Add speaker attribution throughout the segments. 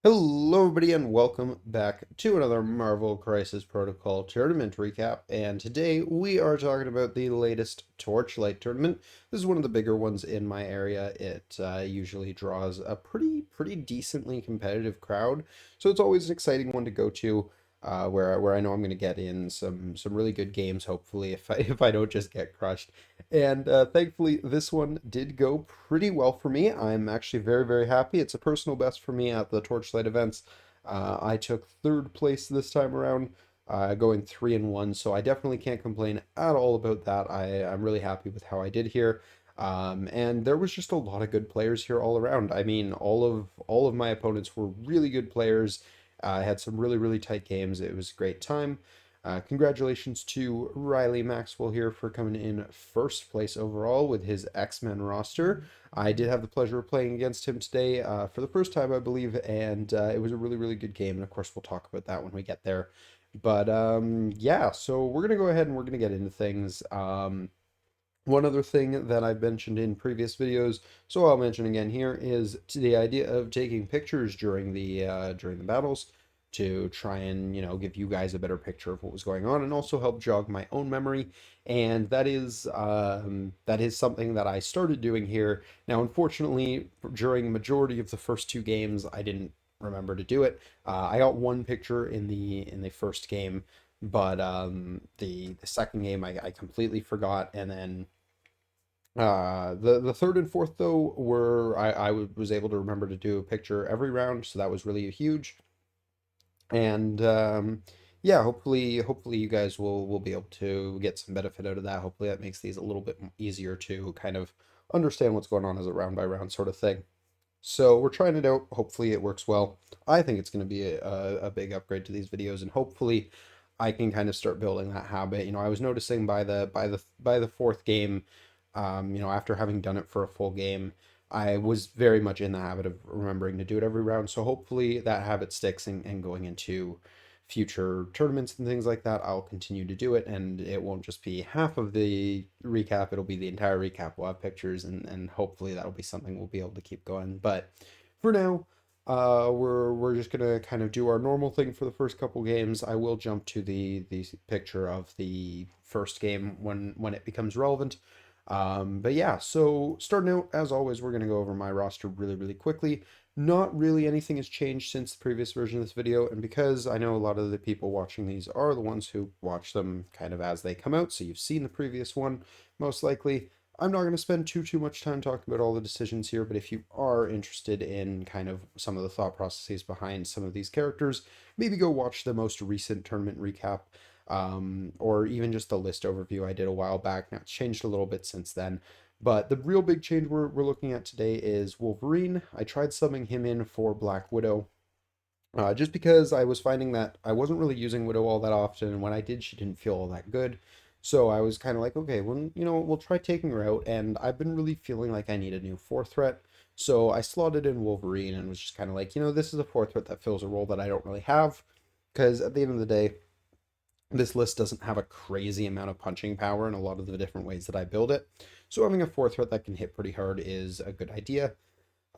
Speaker 1: Hello, everybody, and welcome back to another Marvel Crisis Protocol tournament recap. And today we are talking about the latest Torchlight tournament. This is one of the bigger ones in my area. It usually draws a pretty decently competitive crowd, so it's always an exciting one to go to. Where I know I'm going to get in some really good games. Hopefully, if I if I don't just get crushed. And thankfully, this one did go pretty well for me. I'm actually very happy. It's a personal best for me at the Torchlight events. I took third place this time around, going 3-1. So I definitely can't complain at all about that. I'm really happy with how I did here. And there was just a lot of good players here all around. I mean, all of my opponents were really good players. I had some really tight games. It was a great time. Congratulations to Riley Maxwell here for coming in first place overall with his X-Men roster. I did have the pleasure of playing against him today for the first time, I believe, and it was a really good game. And of course, we'll talk about that when we get there. But yeah, so we're gonna go ahead and we're gonna get into things. One other thing that I've mentioned in previous videos, so I'll mention again here, is the idea of taking pictures during the battles to try and give you guys a better picture of what was going on and also help jog my own memory. And that is something that I started doing here. Now, unfortunately, during the majority of the first two games, I didn't remember to do it. I got one picture in the first game, but the second game I completely forgot, and then the third and fourth though were was able to remember to do a picture every round, so that was really huge. And yeah, hopefully you guys will be able to get some benefit out of that. Hopefully that makes these a little bit easier to kind of understand what's going on as a round by round sort of thing. So we're trying it out. Hopefully it works well. I think it's going to be a big upgrade to these videos, and hopefully I can kind of start building that habit. I was noticing by the fourth game, after having done it for a full game, I was very much in the habit of remembering to do it every round. So hopefully that habit sticks, and going into future tournaments and things like that, I'll continue to do it, and it won't just be half of the recap, it'll be the entire recap. We'll have pictures, and hopefully that'll be something we'll be able to keep going. But for now, we're just gonna kind of do our normal thing for the first couple games. I will jump to the picture of the first game when it becomes relevant. But yeah, so starting out, as always, we're going to go over my roster really quickly. Not really anything has changed since the previous version of this video, and because I know a lot of the people watching these are the ones who watch them kind of as they come out, so you've seen the previous one, most likely. I'm not going to spend too much time talking about all the decisions here, but if you are interested in kind of some of the thought processes behind some of these characters, maybe go watch the most recent tournament recap, or even just the list overview I did a while back. Now it's changed a little bit since then. But the real big change we're looking at today is Wolverine. I tried subbing him in for Black Widow, just because I was finding that I wasn't really using Widow all that often, and when I did, she didn't feel all that good. So I was kind of like, okay, well, we'll try taking her out, and I've been really feeling like I need a new fourth threat. So I slotted in Wolverine and was just kind of like, this is a fourth threat that fills a role that I don't really have, because at the end of the day, this list doesn't have a crazy amount of punching power in a lot of the different ways that I build it. So having a fourth threat that can hit pretty hard is a good idea.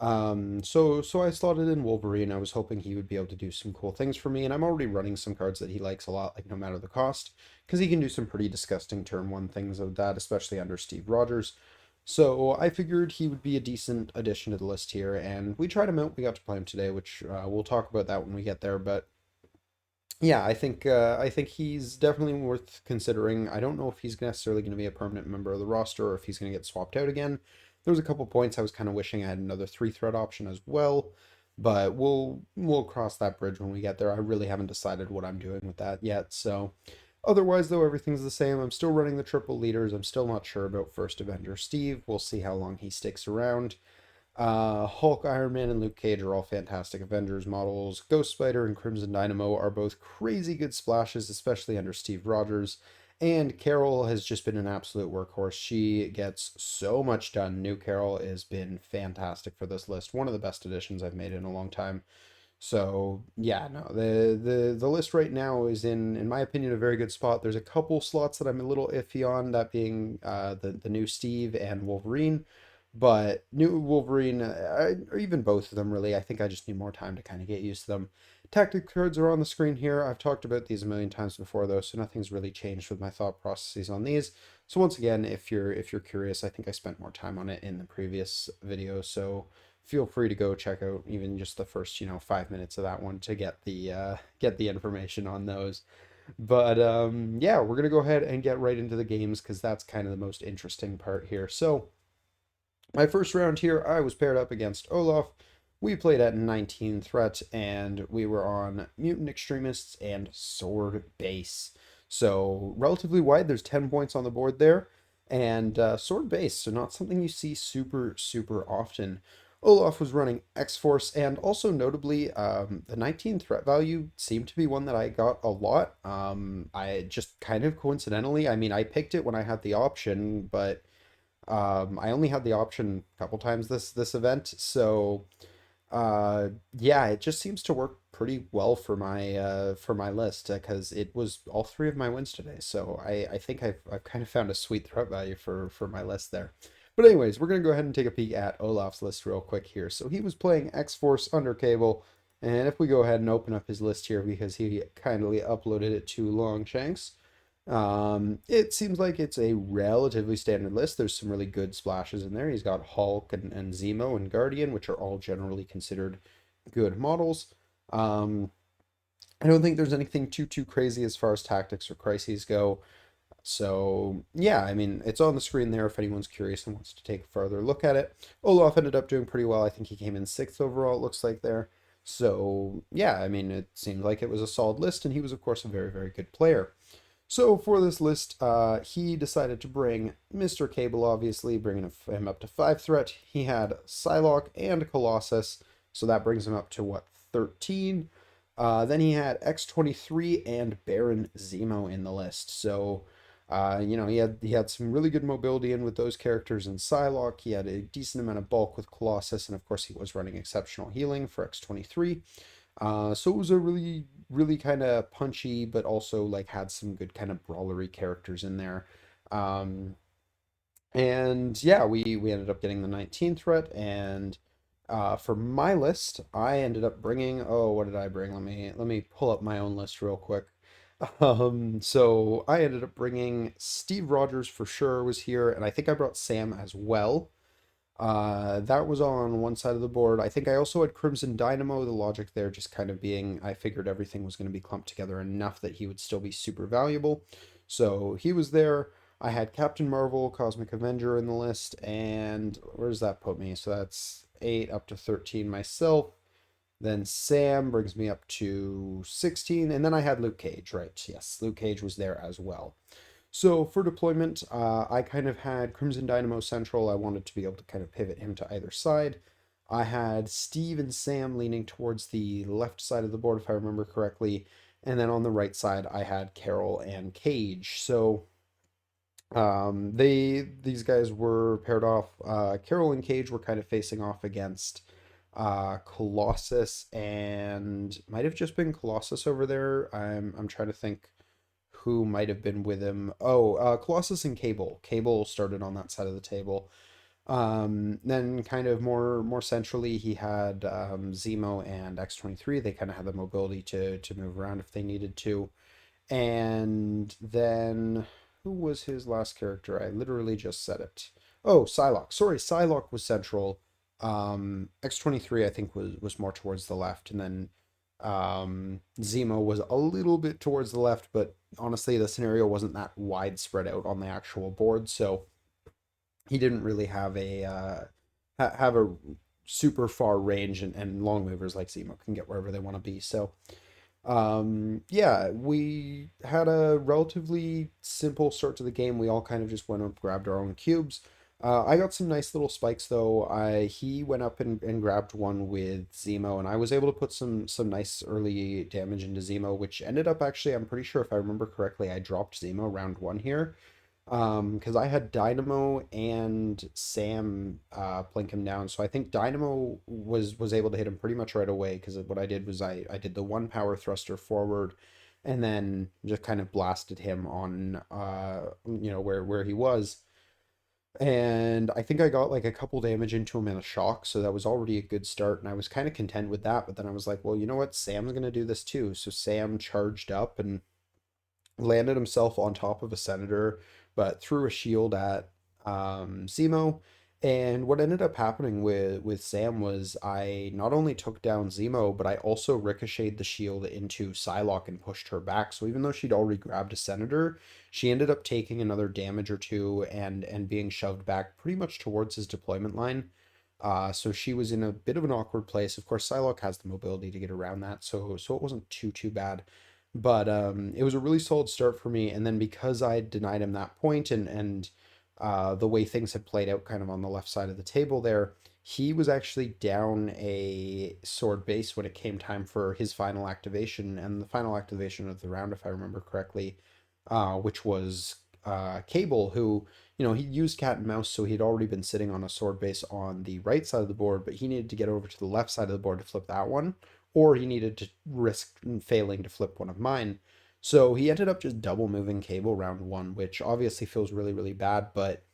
Speaker 1: So I slotted in Wolverine. I was hoping he would be able to do some cool things for me, and I'm already running some cards that he likes a lot, like No Matter the Cost, because he can do some pretty disgusting turn one things of that, especially under Steve Rogers. So I figured he would be a decent addition to the list here, and we tried him out. We got to play him today, which we'll talk about that when we get there. But yeah, I think he's definitely worth considering. I don't know if he's necessarily going to be a permanent member of the roster or if he's going to get swapped out again. There was a couple points I was kind of wishing I had another three threat option as well, but we'll cross that bridge when we get there. I really haven't decided what I'm doing with that yet. So otherwise, though, everything's the same. I'm still running the triple leaders. I'm still not sure about first Avenger Steve. We'll see how long he sticks around. Hulk, Iron Man, and Luke Cage are all fantastic Avengers models. Ghost Spider and Crimson Dynamo are both crazy good splashes, especially under Steve Rogers. And Carol has just been an absolute workhorse. She gets so much done. New Carol has been fantastic for this list. One of the best additions I've made in a long time. So yeah, no, the list right now is in my opinion, a very good spot. There's a couple slots that I'm a little iffy on, that being the new Steve and Wolverine. But new Wolverine, or even both of them, really, I think I just need more time to kind of get used to them. Tactic cards are on the screen here. I've talked about these a million times before, though, so nothing's really changed with my thought processes on these. So once again, if you're curious, I think I spent more time on it in the previous video, so feel free to go check out even just the first, 5 minutes of that one to get the information on those. But yeah, we're gonna go ahead and get right into the games because that's kind of the most interesting part here. So my first round here, I was paired up against Olaf. We played at 19 threat, and we were on Mutant Extremists and Sword Base. So relatively wide. There's 10 points on the board there, and Sword Base. So not something you see super super often. Olaf was running X Force, and also notably, the 19 threat value seemed to be one that I got a lot. I just kind of coincidentally, I mean, I picked it when I had the option, but I only had the option a couple times this event, so yeah, it just seems to work pretty well for my list because it was all three of my wins today. So I think I've kind of found a sweet threat value for my list there. But anyways, we're gonna go ahead and take a peek at Olaf's list real quick here. So he was playing X Force Under Cable, and if we go ahead and open up his list here because he kindly uploaded it to Longshanks. It seems like it's a relatively standard list. There's some really good splashes in there. He's got Hulk and Zemo and Guardian, which are all generally considered good models. Um, I don't think there's anything too crazy as far as tactics or crises go. So yeah, I mean, it's on the screen there if anyone's curious and wants to take a further look at it. Olaf ended up doing pretty well. I think he came in sixth overall, it looks like there. So yeah, I mean, it seemed like it was a solid list, and he was, of course, a very good player. So for this list, he decided to bring Mr. Cable, obviously, bringing him up to 5 threat. He had Psylocke and Colossus, so that brings him up to, what, 13? Then he had X-23 and Baron Zemo in the list. So, he had some really good mobility in with those characters in Psylocke. He had a decent amount of bulk with Colossus, and of course he was running exceptional healing for X-23. So it was a really kind of punchy, but also like had some good kind of brawlery characters in there. Um, and yeah, we ended up getting the 19 threat, and for my list, I ended up bringing, oh, what did I bring? Let me pull up my own list real quick. So I ended up bringing Steve Rogers for sure was here, and I think I brought Sam as well. That was on one side of the board. I think I also had Crimson Dynamo, the logic there just kind of being I figured everything was going to be clumped together enough that he would still be super valuable. So he was there. I had Captain Marvel, Cosmic Avenger in the list, and where does that put me? So that's 8 up to 13 myself. Then Sam brings me up to 16, and then I had Luke Cage, right? Yes, Luke Cage was there as well. So for deployment, I kind of had Crimson Dynamo Central. I wanted to be able to kind of pivot him to either side. I had Steve and Sam leaning towards the left side of the board, if I remember correctly. And then on the right side, I had Carol and Cage. So these guys were paired off. Carol and Cage were kind of facing off against Colossus, and might have just been Colossus over there. I'm trying to think who might have been with him. Oh, Colossus and Cable. Cable started on that side of the table. Then kind of more centrally, he had Zemo and X-23. They kind of had the mobility to move around if they needed to. And then who was his last character? I literally just said it. Oh, Psylocke. Sorry, Psylocke was central. X-23 I think was more towards the left, and then Zemo was a little bit towards the left, but honestly, the scenario wasn't that widespread out on the actual board, so he didn't really have have a super far range, and long movers like Zemo can get wherever they want to be. So yeah, we had a relatively simple start to the game. We all kind of just went up, grabbed our own cubes. I got some nice little spikes though. He went up and grabbed one with Zemo, and I was able to put some nice early damage into Zemo, which ended up actually, I'm pretty sure if I remember correctly, I dropped Zemo round one here. Because I had Dynamo and Sam blink him down. So I think Dynamo was able to hit him pretty much right away because what I did was I did the one power thruster forward and then just kind of blasted him on where he was. And I think I got like a couple damage into him in a shock, so that was already a good start, and I was kind of content with that. But then I was like, well, you know what? Sam's gonna do this too. So Sam charged up and landed himself on top of a senator, but threw a shield at Zemo. And what ended up happening with Sam was I not only took down Zemo, but I also ricocheted the shield into Psylocke and pushed her back. So even though she'd already grabbed a senator, she ended up taking another damage or two and being shoved back pretty much towards his deployment line. So she was in a bit of an awkward place. Of course, Psylocke has the mobility to get around that, so it wasn't too bad. But it was a really solid start for me. And then because I denied him that point and the way things had played out kind of on the left side of the table there, he was actually down a sword base when it came time for his final activation and the final activation of the round, if I remember correctly, which was Cable, who, you know, he used cat and mouse, so he'd already been sitting on a sword base on the right side of the board, but he needed to get over to the left side of the board to flip that one, or he needed to risk failing to flip one of mine. So he ended up just double moving Cable round one, which obviously feels really bad, but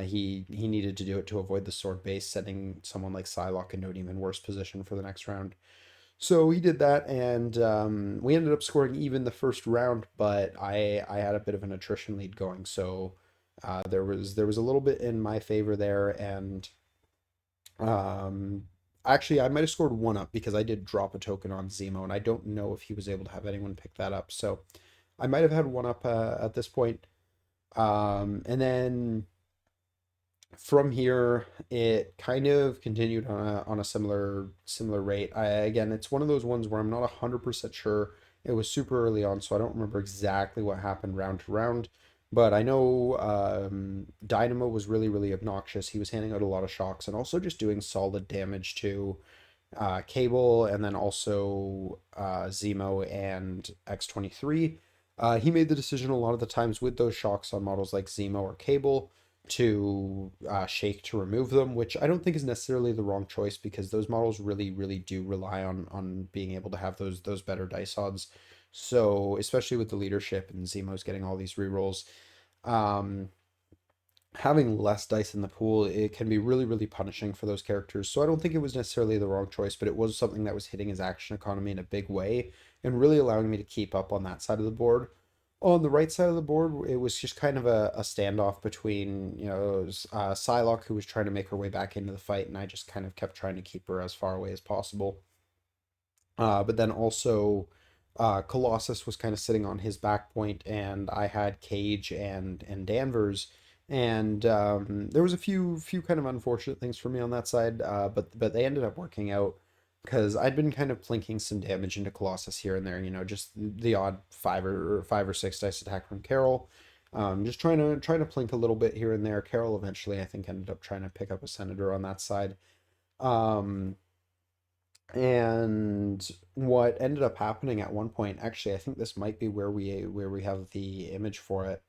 Speaker 1: he needed to do it to avoid the sword base, setting someone like Psylocke into an even worse position for the next round. So he did that, and we ended up scoring even the first round, but I had a bit of an attrition lead going, so there was a little bit in my favor there, and um, actually I might have scored one up because I did drop a token on Zemo, and I don't know if he was able to have anyone pick that up, so I might have had one up at this point. And then from here, it kind of continued on a similar rate. Again, it's one of those ones where I'm not 100% sure. It was super early on, so I don't remember exactly what happened round to round. But I know Dynamo was really obnoxious. He was handing out a lot of shocks and also just doing solid damage to Cable and then also Zemo and X-23. He made the decision a lot of the times with those shocks on models like Zemo or Cable to shake to remove them, which I don't think is necessarily the wrong choice because those models really do rely on being able to have those better dice odds. So especially with the leadership and Zemo's getting all these rerolls, um, having less dice in the pool, it can be really punishing for those characters. So I don't think it was necessarily the wrong choice, but it was something that was hitting his action economy in a big way and really allowing me to keep up on that side of the board. On the right side of the board, it was just kind of a standoff between, you know, it was, Psylocke, who was trying to make her way back into the fight, and I just kind of kept trying to keep her as far away as possible. But then also, Colossus was kind of sitting on his back point, and I had Cage and Danvers, and there was a few kind of unfortunate things for me on that side, but they ended up working out because I'd been kind of plinking some damage into Colossus here and there, you know, just the odd five or six dice attack from Carol. Just trying to plink a little bit here and there. Carol eventually, I think, ended up trying to pick up a senator on that side. Um, and what ended up happening at one point, actually, I think this might be where we have the image for it.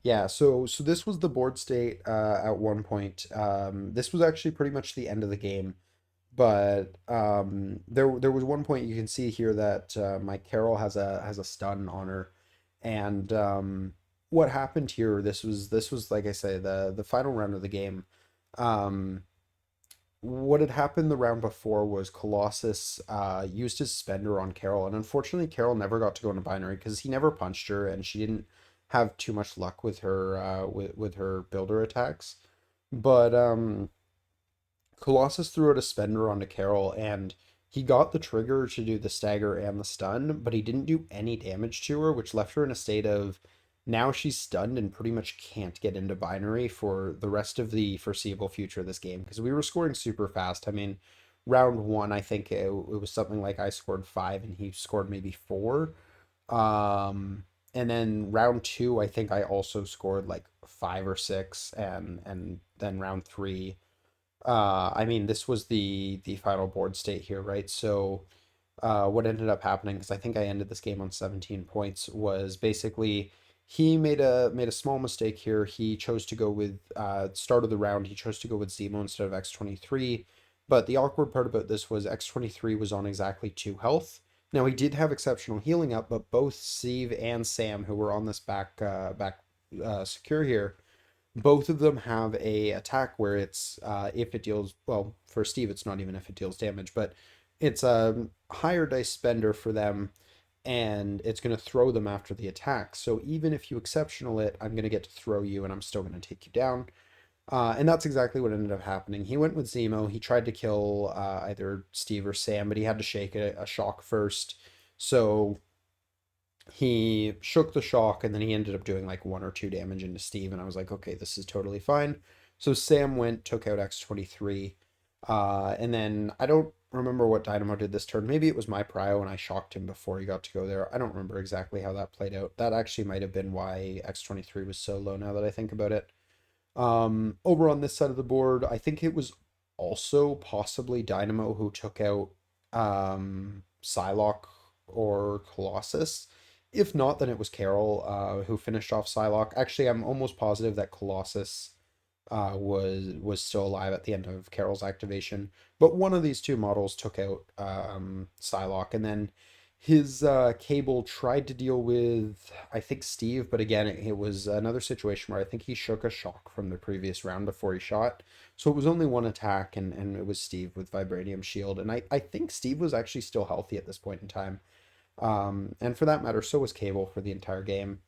Speaker 1: Yeah, so this was the board state at one point. This was actually pretty much the end of the game, but there was one point you can see here that my Carol has a stun on her, and what happened here? This was like I say the final round of the game. Um, what had happened the round before was Colossus used his spender on Carol, and unfortunately, Carol never got to go into binary because he never punched her, and she didn't have too much luck with her with her builder attacks. But Colossus threw out a spender onto Carol, and he got the trigger to do the stagger and the stun, but he didn't do any damage to her, which left her in a state of now she's stunned and pretty much can't get into binary for the rest of the foreseeable future of this game because we were scoring super fast. I mean, round one, I think it was something like I scored five and he scored maybe four. And then round two, I think I also scored like five or six, and then round three. I mean, this was the final board state here, right? So, what ended up happening, because I think I ended this game on 17 points, was basically he made a small mistake here. He chose to go with start of the round. He chose to go with Zemo instead of X-23. But the awkward part about this was X-23 was on exactly two health. Now he did have exceptional healing up, but both Steve and Sam, who were on this back secure here, Both of them have a attack where it's if it deals, well, for Steve it's not even if it deals damage, but it's a higher dice spender for them, and it's going to throw them after the attack. So even if you exceptional it, I'm going to get to throw you and I'm still going to take you down. And that's exactly what ended up happening. He went with Zemo. He tried to kill either Steve or Sam, but he had to shake a shock first. So he shook the shock and then he ended up doing like 1 or 2 damage into Steve. And I was like, okay, this is totally fine. So Sam went, took out X-23. And then I don't remember what Dynamo did this turn. Maybe it was my prio and I shocked him before he got to go there. I don't remember exactly how that played out. That actually might have been why X-23 was so low now that I think about it. Over on this side of the board, I think it was also possibly Dynamo who took out Psylocke or Colossus. If not, then it was Carol who finished off Psylocke. Actually, I'm almost positive that Colossus was still alive at the end of Carol's activation. But one of these two models took out Psylocke, and then his Cable tried to deal with, I think, Steve, but again, it was another situation where I think he shook a shock from the previous round before he shot. So it was only one attack, and it was Steve with Vibranium Shield. And I think Steve was actually still healthy at this point in time. And for that matter, so was Cable for the entire game.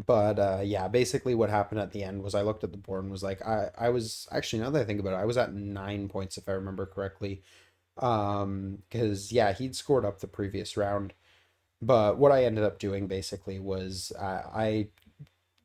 Speaker 1: But yeah, basically what happened at the end was I looked at the board and was like, I was actually, now that I think about it, I was at 9 points if I remember correctly. Because yeah, he'd scored up the previous round. But what I ended up doing basically was I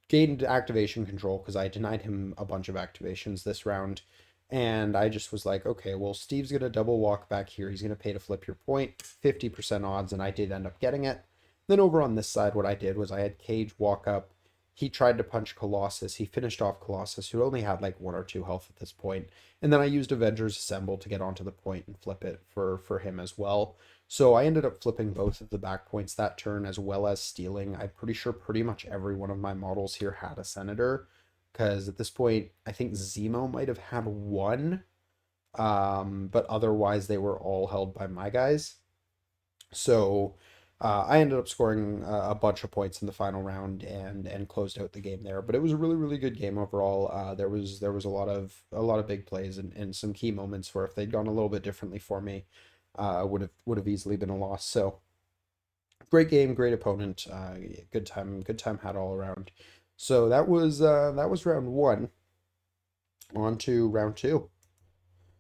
Speaker 1: gained activation control because I denied him a bunch of activations this round. And I just was like, okay, well, Steve's going to double walk back here. He's going to pay to flip your point, 50% odds, and I did end up getting it. Then over on this side, what I did was I had Cage walk up. He tried to punch Colossus. He finished off Colossus, who only had like 1 or 2 health at this point. And then I used Avengers Assemble to get onto the point and flip it for him as well. So I ended up flipping both of the back points that turn as well as stealing. I'm pretty sure pretty much every one of my models here had a Senator because at this point, I think Zemo might have had one, but otherwise they were all held by my guys. So I ended up scoring a bunch of points in the final round and closed out the game there. But it was a really really good game overall. There was a lot of big plays and some key moments where if they'd gone a little bit differently for me, would have easily been a loss. So great game, great opponent, good time had all around. So that was round one. On to round two.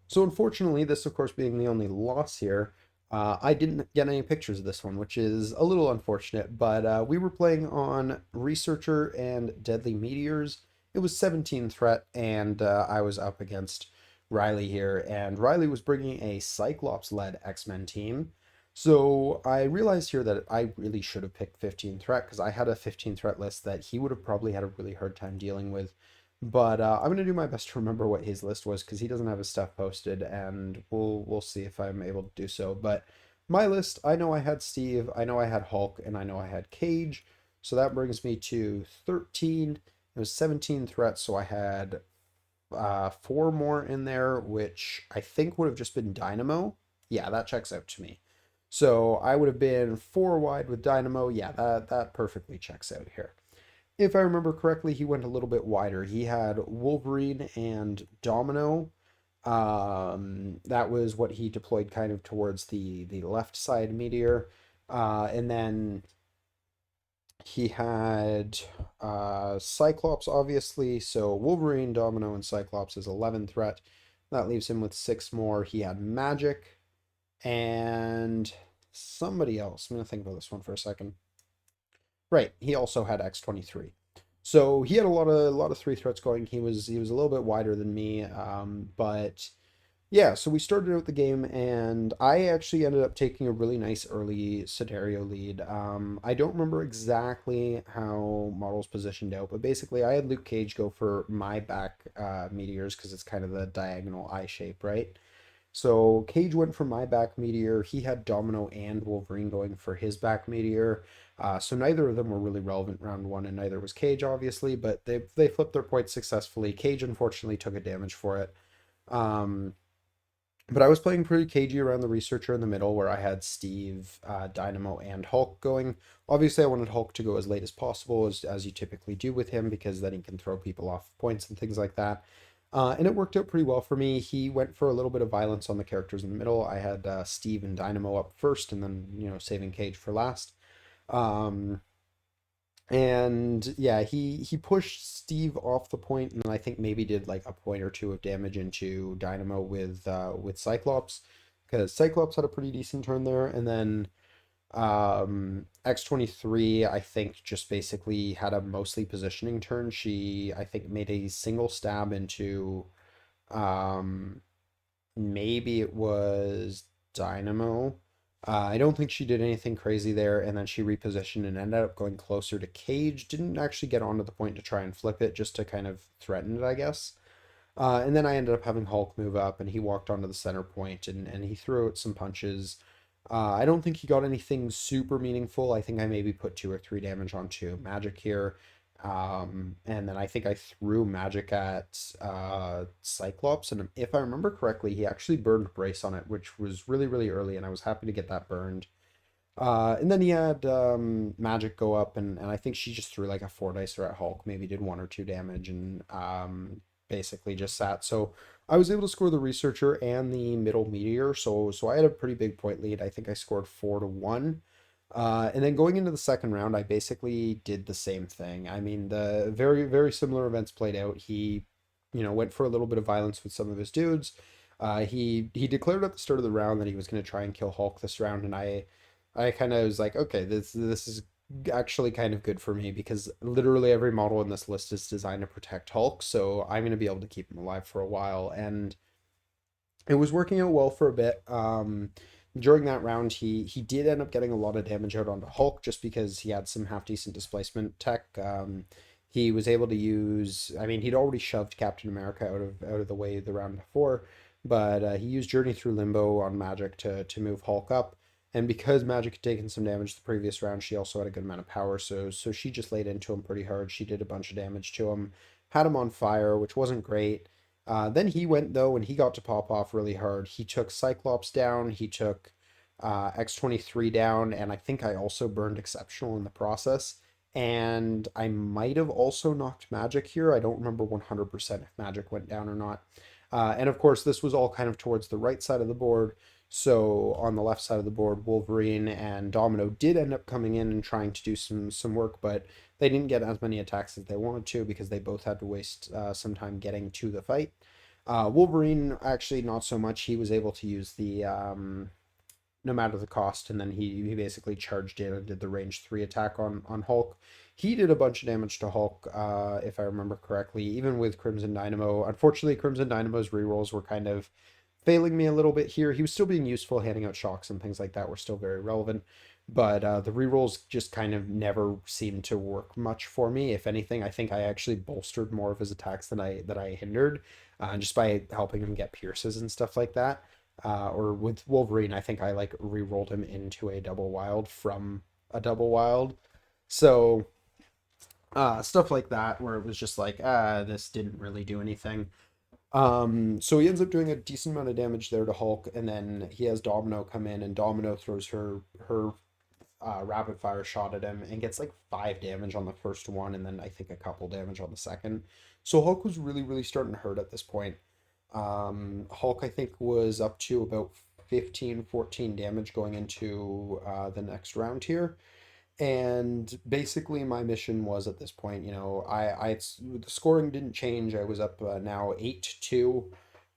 Speaker 1: So unfortunately, this of course being the only loss here, I didn't get any pictures of this one, which is a little unfortunate. But we were playing on Researcher and Deadly Meteors. It was 17 threat, and I was up against Riley here, and Riley was bringing a Cyclops-led X-Men team. So I realized here that I really should have picked 15 threat because I had a 15 threat list that he would have probably had a really hard time dealing with. But I'm gonna do my best to remember what his list was because he doesn't have his stuff posted, and we'll see if I'm able to do so. But my list, I know I had Steve, I know I had Hulk, and I know I had Cage. So that brings me to 13. It was 17 threats, so I had 4 more in there, which I think would have just been Dynamo. Yeah, that checks out to me. So I would have been 4 wide with Dynamo. Yeah, that perfectly checks out here. If I remember correctly, he went a little bit wider. He had Wolverine and Domino. That was what he deployed kind of towards the left side meteor. And then he had Cyclops, obviously. So Wolverine, Domino, and Cyclops is 11 threat. That leaves him with 6 more. He had Magic and somebody else. I'm going to think about this one for a second. Right, he also had X-23. So he had a lot of 3 threats going. He was a little bit wider than me, but yeah. So we started out the game, and I actually ended up taking a really nice early scenario lead. I don't remember exactly how models positioned out, but basically I had Luke Cage go for my back meteors because it's kind of the diagonal eye shape, right? So Cage went for my back meteor. He had Domino and Wolverine going for his back meteor. So neither of them were really relevant round one, and neither was Cage, obviously. But they flipped their points successfully. Cage unfortunately took a damage for it. Um, But I was playing pretty cagey around the researcher in the middle where I had Steve, Dynamo, and Hulk going. Obviously, I wanted Hulk to go as late as possible, as you typically do with him, because then he can throw people off points and things like that. And it worked out pretty well for me. He went for a little bit of violence on the characters in the middle. I had Steve and Dynamo up first, and then, saving Cage for last. Um, and yeah, he pushed Steve off the point, and I think maybe did like a point or two of damage into Dynamo with Cyclops, because Cyclops had a pretty decent turn there, and then X-23 I think just basically had a mostly positioning turn. She I think made a single stab into um maybe it was Dynamo. I don't think she did anything crazy there, and then she repositioned and ended up going closer to Cage. Didn't actually get onto the point to try and flip it, just to kind of threaten it, I guess. And then I ended up having Hulk move up, and he walked onto the center point, and he threw out some punches. I don't think he got anything super meaningful. I think I maybe put 2 or 3 damage onto Magic here. And then I think I threw Magic at Cyclops, and if I remember correctly, he actually burned Brace on it, which was really, really early, and I was happy to get that burned. And then he had Magic go up, and I think she just threw like a 4 dicer at Hulk, maybe did 1 or 2 damage, and basically just sat. So I was able to score the Researcher and the Middle Meteor, so I had a pretty big point lead. I think I scored 4-1. And then going into the second round, I basically did the same thing. I mean, the very, very similar events played out. He, went for a little bit of violence with some of his dudes. He declared at the start of the round that he was going to try and kill Hulk this round, and I kind of was like, okay, this is actually kind of good for me because literally every model in this list is designed to protect Hulk, so I'm going to be able to keep him alive for a while, and it was working out well for a bit. During that round, he did end up getting a lot of damage out onto Hulk just because he had some half decent displacement tech. He was able to use. I mean, he'd already shoved Captain America out of the way the round before, but he used Journey Through Limbo on Magic to move Hulk up. And because Magic had taken some damage the previous round, she also had a good amount of power. So she just laid into him pretty hard. She did a bunch of damage to him, had him on fire, which wasn't great. Then he went though, and he got to pop off really hard. He took Cyclops down, he took X-23 down, and I think I also burned Exceptional in the process. And I might have also knocked Magic here. I don't remember 100% if Magic went down or not. And of course, this was all kind of towards the right side of the board. So on the left side of the board, Wolverine and Domino did end up coming in and trying to do some work, but they didn't get as many attacks as they wanted to because they both had to waste some time getting to the fight. Wolverine actually not so much. He was able to use the no matter the cost, and then he basically charged in and did the range 3 attack on Hulk. He did a bunch of damage to Hulk, if I remember correctly, even with Crimson Dynamo. Unfortunately, Crimson Dynamo's rerolls were kind of failing me a little bit here. He was still being useful, handing out shocks and things like that were still very relevant, but the rerolls just kind of never seemed to work much for me. If anything, I think I actually bolstered more of his attacks than I hindered, just by helping him get pierces and stuff like that. Or with Wolverine, I think I like re-rolled him into a double wild from a double wild. So stuff like that, where it was just like, this didn't really do anything. So he ends up doing a decent amount of damage there to Hulk, and then he has Domino come in, and Domino throws her rapid fire shot at him and gets like 5 damage on the first one, and then I think a couple damage on the second. So Hulk was really, really starting to hurt at this point. Hulk, I think, was up to about 15, 14 damage going into the next round here. And basically, my mission was at this point, the scoring didn't change. I was up now 8-2,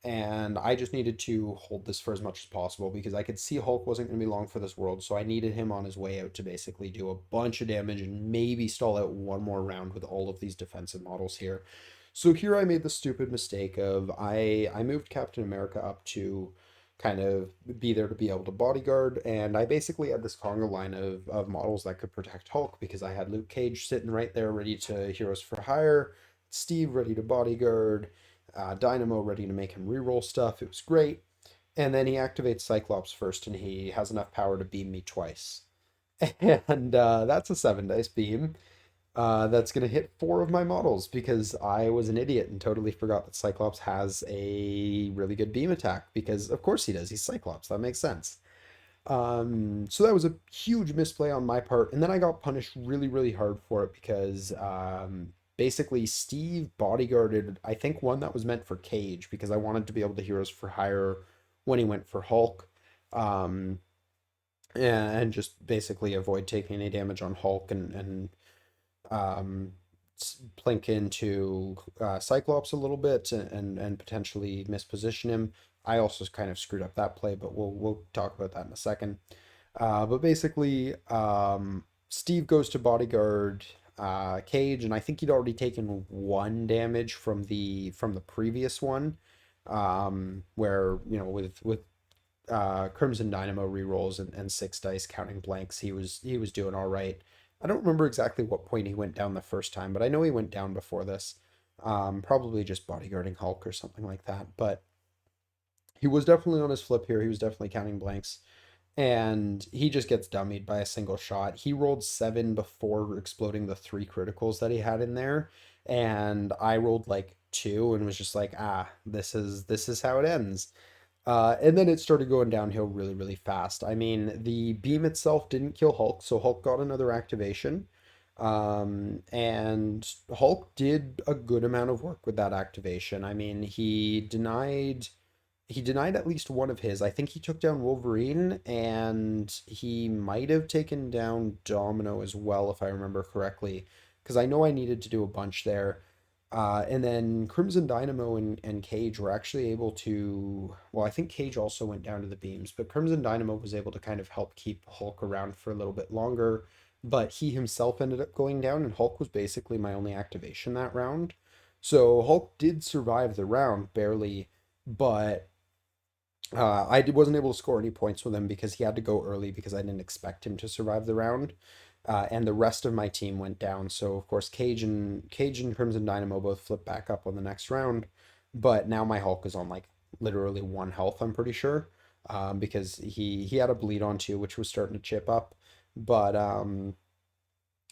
Speaker 1: and I just needed to hold this for as much as possible because I could see Hulk wasn't going to be long for this world. So I needed him on his way out to basically do a bunch of damage and maybe stall out one more round with all of these defensive models here. So here I made the stupid mistake of I moved Captain America up to kind of be there to be able to bodyguard. And I basically had this conga line of models that could protect Hulk because I had Luke Cage sitting right there ready to Heroes for Hire, Steve ready to bodyguard, Dynamo ready to make him reroll stuff. It was great. And then he activates Cyclops first, and he has enough power to beam me twice. And that's a 7 dice beam. That's gonna hit four of my models because I was an idiot and totally forgot that Cyclops has a really good beam attack because of course he does. He's Cyclops. That makes sense. So that was a huge misplay on my part, and then I got punished really, really hard for it because basically Steve bodyguarded, I think one that was meant for Cage because I wanted to be able to heroes for hire when he went for Hulk. Um, and just basically avoid taking any damage on Hulk and um, plink into Cyclops a little bit and potentially misposition him. I also kind of screwed up that play, but we'll talk about that in a second. But basically, Steve goes to bodyguard Cage, and I think he'd already taken one damage from the previous one, where with Crimson Dynamo rerolls and six dice counting blanks, he was doing all right. I don't remember exactly what point he went down the first time, but I know he went down before this. Probably just bodyguarding Hulk or something like that. But he was definitely on his flip here. He was definitely counting blanks. And he just gets dummied by a single shot. He rolled seven before exploding the three criticals that he had in there. And I rolled like two and was just like, this is how it ends. And then it started going downhill really, really fast. I mean, the beam itself didn't kill Hulk, so Hulk got another activation. And Hulk did a good amount of work with that activation. I mean, he denied at least one of his. I think he took down Wolverine, and he might have taken down Domino as well, if I remember correctly, because I know I needed to do a bunch there. And then Crimson Dynamo and Cage were actually able to. Well, I think Cage also went down to the beams, but Crimson Dynamo was able to kind of help keep Hulk around for a little bit longer. But he himself ended up going down, and Hulk was basically my only activation that round. So Hulk did survive the round barely, but wasn't able to score any points with him because he had to go early because I didn't expect him to survive the round. And the rest of my team went down. So of course Cage and Crimson Dynamo both flipped back up on the next round. But now my Hulk is on like literally one health, I'm pretty sure. Because he had a bleed on too, which was starting to chip up. But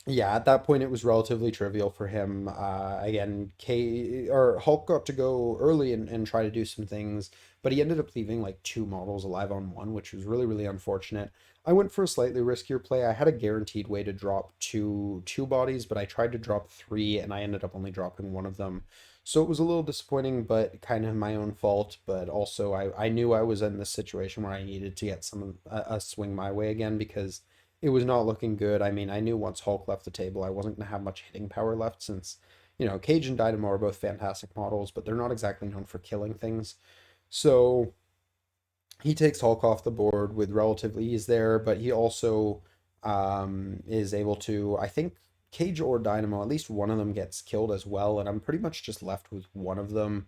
Speaker 1: yeah, at that point it was relatively trivial for him. Again, Hulk got to go early and try to do some things, but he ended up leaving like two models alive on one, which was really, really unfortunate. I went for a slightly riskier play. I had a guaranteed way to drop two bodies, but I tried to drop three and I ended up only dropping one of them. So it was a little disappointing, but kind of my own fault. But also I knew I was in this situation where I needed to get a swing my way again because it was not looking good. I mean, I knew once Hulk left the table, I wasn't going to have much hitting power left since, Cage and Dynamo are both fantastic models, but they're not exactly known for killing things. So he takes Hulk off the board with relative ease there, but he also is able to, I think, Cage or Dynamo, at least one of them gets killed as well, and I'm pretty much just left with one of them.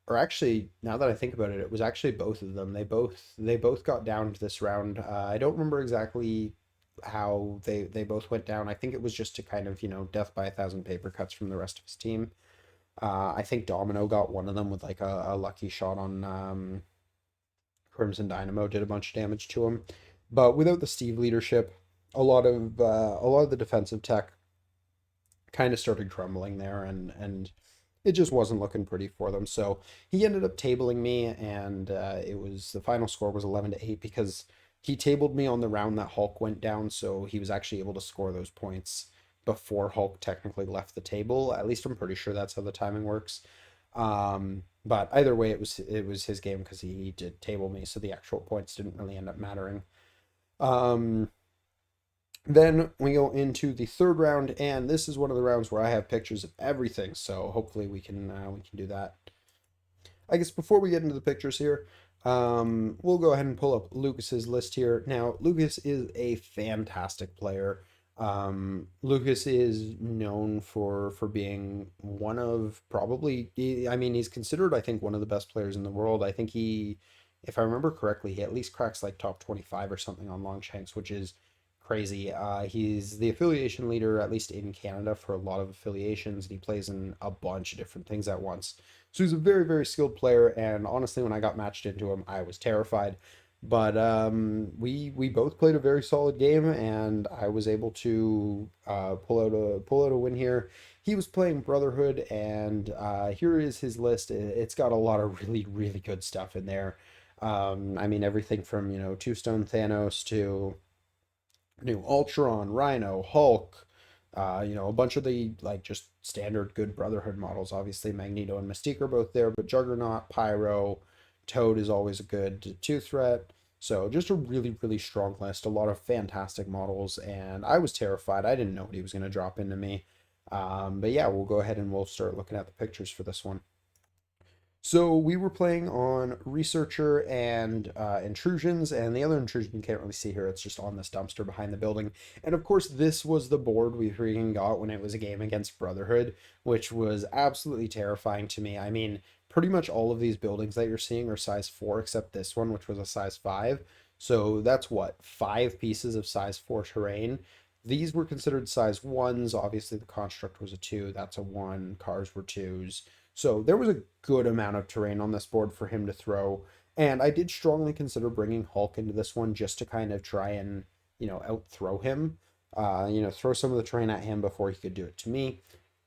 Speaker 1: Or actually, now that I think about it, it was actually both of them. They both got down to this round. I don't remember exactly how they both went down. I think it was just to kind of, death by a thousand paper cuts from the rest of his team. I think Domino got one of them with like a lucky shot on Crimson Dynamo, did a bunch of damage to him. But without the Steve leadership, a lot of the defensive tech kind of started crumbling there, and it just wasn't looking pretty for them. So he ended up tabling me, and the final score was 11-8 because he tabled me on the round that Hulk went down. So he was actually able to score those points before Hulk technically left the table. At least I'm pretty sure that's how the timing works. But either way, it was his game because he did table me, so the actual points didn't really end up mattering. Um, then we go into the third round, and this is one of the rounds where I have pictures of everything, so hopefully we can do that. I guess before we get into the pictures here, we'll go ahead and pull up Lucas's list here. Now, Lucas is a fantastic player. Lucas is known for being one of probably, I mean, he's considered, I think, one of the best players in the world. I think if I remember correctly, he at least cracks like top 25 or something on Longshanks, which is crazy. He's the affiliation leader, at least in Canada, for a lot of affiliations, and he plays in a bunch of different things at once. So he's a very, very skilled player, and honestly, when I got matched into him, I was terrified But we both played a very solid game, and I was able to pull out a win here. He was playing Brotherhood, and here is his list. It's got a lot of really good stuff in there. I mean everything from Two Stone Thanos to new Ultron, Rhino, Hulk, a bunch of the like just standard good Brotherhood models. Obviously, Magneto and Mystique are both there, but Juggernaut, Pyro, Toad is always a good two threat. So just a really strong list. A lot of fantastic models, and I was terrified. I didn't know what he was going to drop into me. But yeah, we'll go ahead and we'll start looking at the pictures for this one. So we were playing on Researcher and Intrusions, and the other intrusion you can't really see here. It's just on this dumpster behind the building. And of course, this was the board we freaking got when it was a game against Brotherhood, which was absolutely terrifying to me. I mean, pretty much all of these buildings that you're seeing are size 4, except this one, which was a size 5. So that's what, 5 pieces of size 4 terrain. These were considered size 1s. Obviously, the construct was a 2. That's a 1. Cars were 2s. So there was a good amount of terrain on this board for him to throw. And I did strongly consider bringing Hulk into this one just to kind of try and, out throw him. Throw some of the terrain at him before he could do it to me.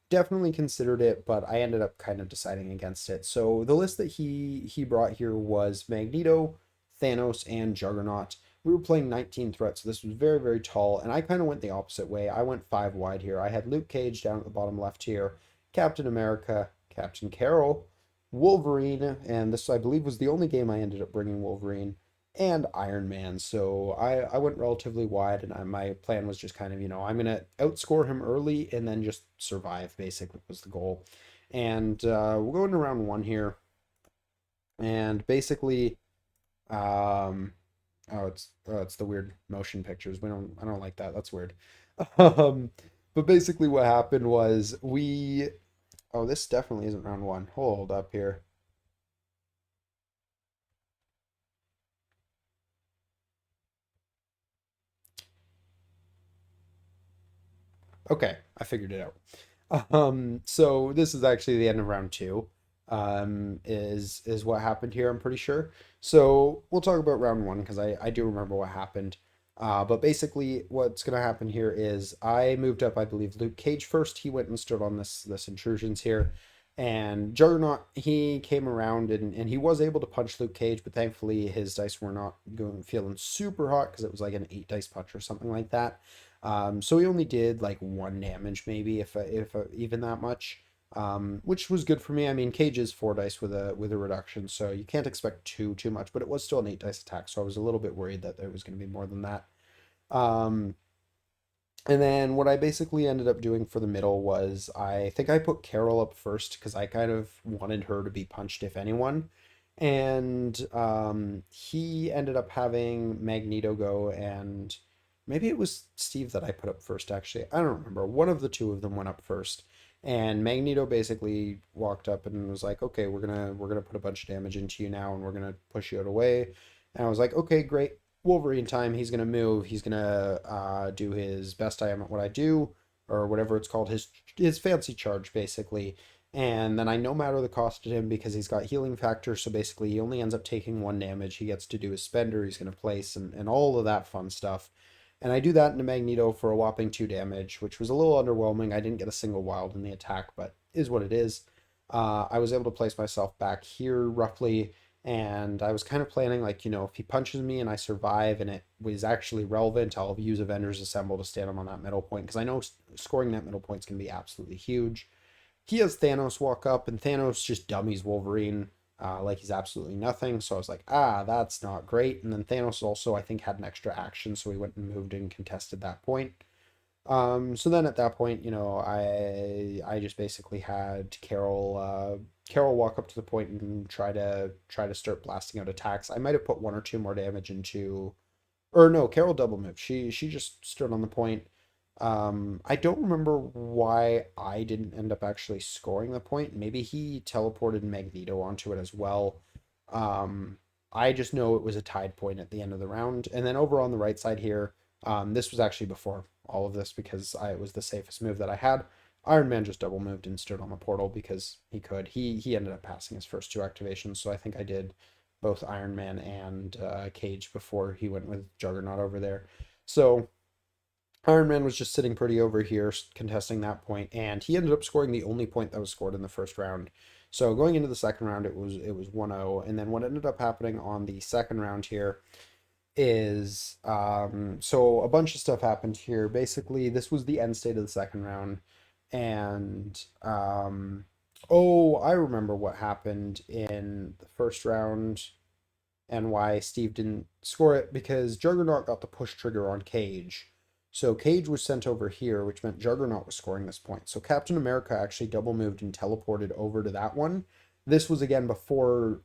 Speaker 1: Definitely considered it, but I ended up kind of deciding against it. So the list that he brought here was Magneto, Thanos, and Juggernaut. We were playing 19 threats, so this was very tall, and I kind of went the opposite way. I went 5 wide here. I had Luke Cage down at the bottom left here, Captain America, Captain Carol, Wolverine, and this I believe was the only game I ended up bringing Wolverine, and Iron Man. So I went relatively wide, and my plan was just kind of, I'm going to outscore him early and then just survive, basically, was the goal. And we'll go into round one here. And basically, it's the weird motion pictures. I don't like that. That's weird. Um, but basically what happened was this definitely isn't round one. Hold up here. Okay, I figured it out. So this is actually the end of round two. Is what happened here, I'm pretty sure. So we'll talk about round one because I do remember what happened. But basically what's gonna happen here is I moved up, I believe, Luke Cage first. He went and stood on this intrusions here. And Juggernaut, he came around and he was able to punch Luke Cage, but thankfully his dice were not going feeling super hot because it was like an 8 dice punch or something like that. So he only did like 1 damage, maybe if even that much, which was good for me. I mean, Cage is 4 dice with a reduction, so you can't expect too much, but it was still an 8 dice attack, so I was a little bit worried that there was going to be more than that. Um, and then what I basically ended up doing for the middle was I think I put Carol up first because I kind of wanted her to be punched if anyone. And he ended up having Magneto go, and maybe it was Steve that I put up first, actually. I don't remember. One of the two of them went up first. And Magneto basically walked up and was like, "Okay, we're gonna put a bunch of damage into you now, and we're gonna push you out away." And I was like, "Okay, great." Wolverine time. He's gonna move. He's gonna do his best I am at what I do, or whatever it's called, his fancy charge basically. And then I no matter the cost to him because he's got healing factor. So basically, he only ends up taking 1 damage. He gets to do his spender. He's gonna place and all of that fun stuff. And I do that into Magneto for a whopping 2 damage, which was a little underwhelming. I didn't get a single wild in the attack, but is what it is. I was able to place myself back here roughly, and I was kind of planning like, if he punches me and I survive and it was actually relevant, I'll use Avengers Assemble to stand him on that middle point because I know scoring that middle point is going to be absolutely huge. He has Thanos walk up, and Thanos just dummies Wolverine like he's absolutely nothing. So I was like, that's not great. And then Thanos also, I think, had an extra action, so he went and moved and contested that point. So then at that point, I just basically had Carol walk up to the point and try to start blasting out attacks. I might have put 1 or 2 more damage into, or no, Carol double moved. She just stood on the point. I don't remember why I didn't end up actually scoring the point. Maybe he teleported Magneto onto it as well. Um, I just know it was a tied point at the end of the round. And then over on the right side here, this was actually before all of this because it was the safest move that I had. Iron Man just double moved and stood on the portal because he could. He ended up passing his first 2 activations, so I think I did both Iron Man and Cage before he went with Juggernaut over there. So Iron Man was just sitting pretty over here contesting that point, and he ended up scoring the only point that was scored in the first round. So going into the second round, it was 1-0, and then what ended up happening on the second round here is so a bunch of stuff happened here. Basically, this was the end state of the second round, and oh, I remember what happened in the first round and why Steve didn't score it because Juggernaut got the push trigger on Cage. So Cage was sent over here, which meant Juggernaut was scoring this point. So Captain America actually double moved and teleported over to that one. This was again before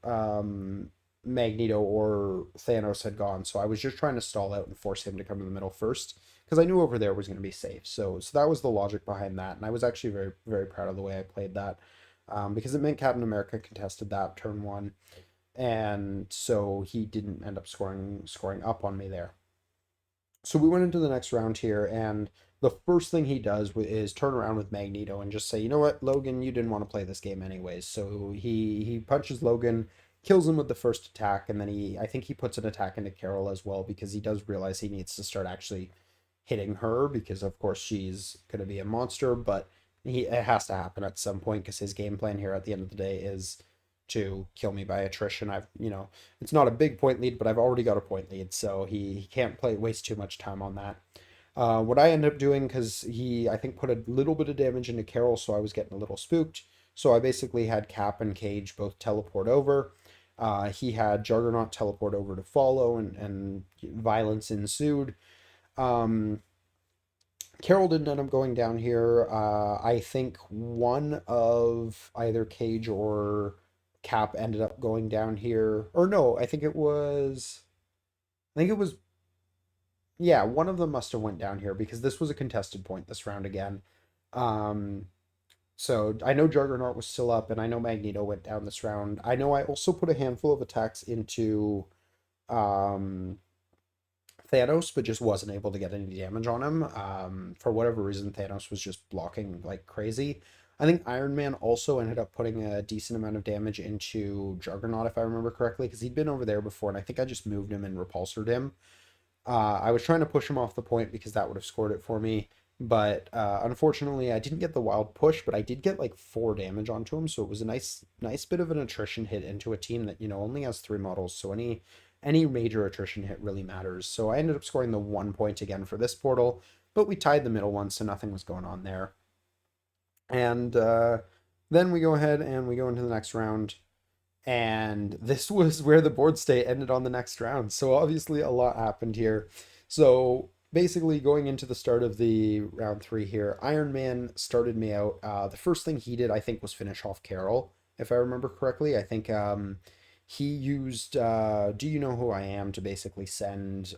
Speaker 1: Magneto or Thanos had gone. So I was just trying to stall out and force him to come to the middle first because I knew over there was going to be safe. So that was the logic behind that, and I was actually very very proud of the way I played that because it meant Captain America contested that turn one, and so he didn't end up scoring up on me there. So we went into the next round here, and the first thing he does is turn around with Magneto and just say, you know what, Logan, you didn't want to play this game anyways. So he punches Logan, kills him with the first attack, and then I think he puts an attack into Carol as well because he does realize he needs to start actually hitting her because of course she's going to be a monster, but it has to happen at some point because his game plan here at the end of the day is to kill me by attrition. It's not a big point lead, but I've already got a point lead, so he can't waste too much time on that. What I ended up doing, because I think, put a little bit of damage into Carol, so I was getting a little spooked. So I basically had Cap and Cage both teleport over. He had Juggernaut teleport over to follow, and violence ensued. Um, Carol didn't end up going down here. I think one of either Cage or Cap ended up going down here. Or no, I think it was yeah, one of them must have went down here because this was a contested point this round again. Um so I know Juggernaut was still up and I know Magneto went down this round. I know I also put a handful of attacks into um Thanos, but just wasn't able to get any damage on him. For whatever reason, Thanos was just blocking like crazy. I think Iron Man also ended up putting a decent amount of damage into Juggernaut, if I remember correctly, because he'd been over there before, and I think I just moved him and repulsored him. I was trying to push him off the point because that would have scored it for me, but unfortunately, I didn't get the wild push, but I did get like 4 damage onto him, so it was a nice bit of an attrition hit into a team that only has 3 models, so any major attrition hit really matters. So I ended up scoring the 1 point again for this portal, but we tied the middle one, so nothing was going on there. And then we go ahead and we go into the next round. And this was where the board state ended on the next round. So obviously a lot happened here. So basically going into the start of the round three here, Iron Man started me out. The first thing he did, I think, was finish off Carol, if I remember correctly. I think he used Do You Know Who I Am to basically send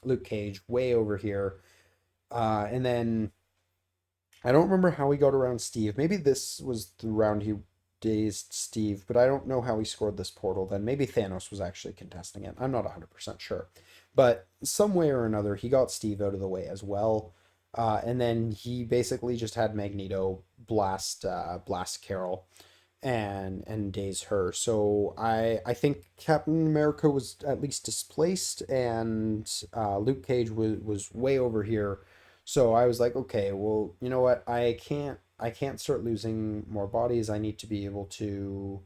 Speaker 1: Luke Cage way over here. And then I don't remember how he got around Steve. Maybe this was the round he dazed Steve, but I don't know how he scored this portal then. Maybe Thanos was actually contesting it. I'm not 100% sure. But some way or another, he got Steve out of the way as well. And then he basically just had Magneto blast Carol and daze her. So I think Captain America was at least displaced, and Luke Cage was way over here. So I was like, okay, well, you know what? I can't start losing more bodies. I need to be able to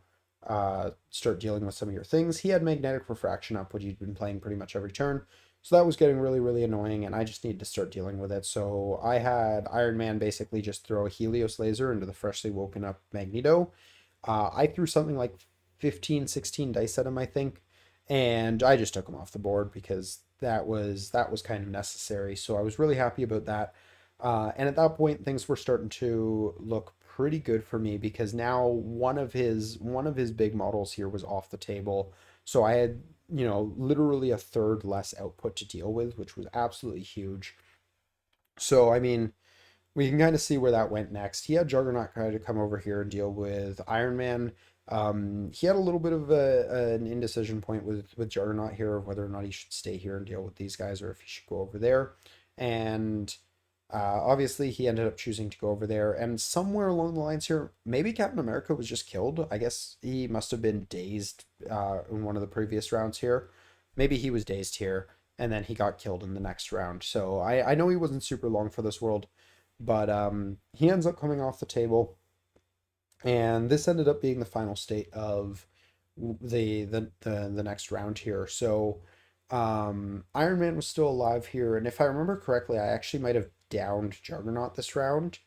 Speaker 1: start dealing with some of your things. He had magnetic refraction up, which he'd been playing pretty much every turn. So that was getting really, really annoying, and I just needed to start dealing with it. So I had Iron Man basically just throw a Helios laser into the freshly woken up Magneto. I threw something like 15, 16 dice at him, I think, and I just took him off the board because that was kind of necessary. So I was really happy about that. And at that point, things were starting to look pretty good for me because now one of his big models here was off the table. So I had, literally a third less output to deal with, which was absolutely huge. So I mean, we can kind of see where that went next. He had Juggernaut kind of come over here and deal with Iron Man. He had a little bit of an indecision point with Juggernaut here of whether or not he should stay here and deal with these guys or if he should go over there. And Obviously, he ended up choosing to go over there, and somewhere along the lines here, maybe Captain America was just killed. I guess he must have been dazed in one of the previous rounds here. Maybe he was dazed here, and then he got killed in the next round. So I know he wasn't super long for this world, but he ends up coming off the table, and this ended up being the final state of the next round here. So Iron Man was still alive here, and if I remember correctly, I actually might have downed Juggernaut this round.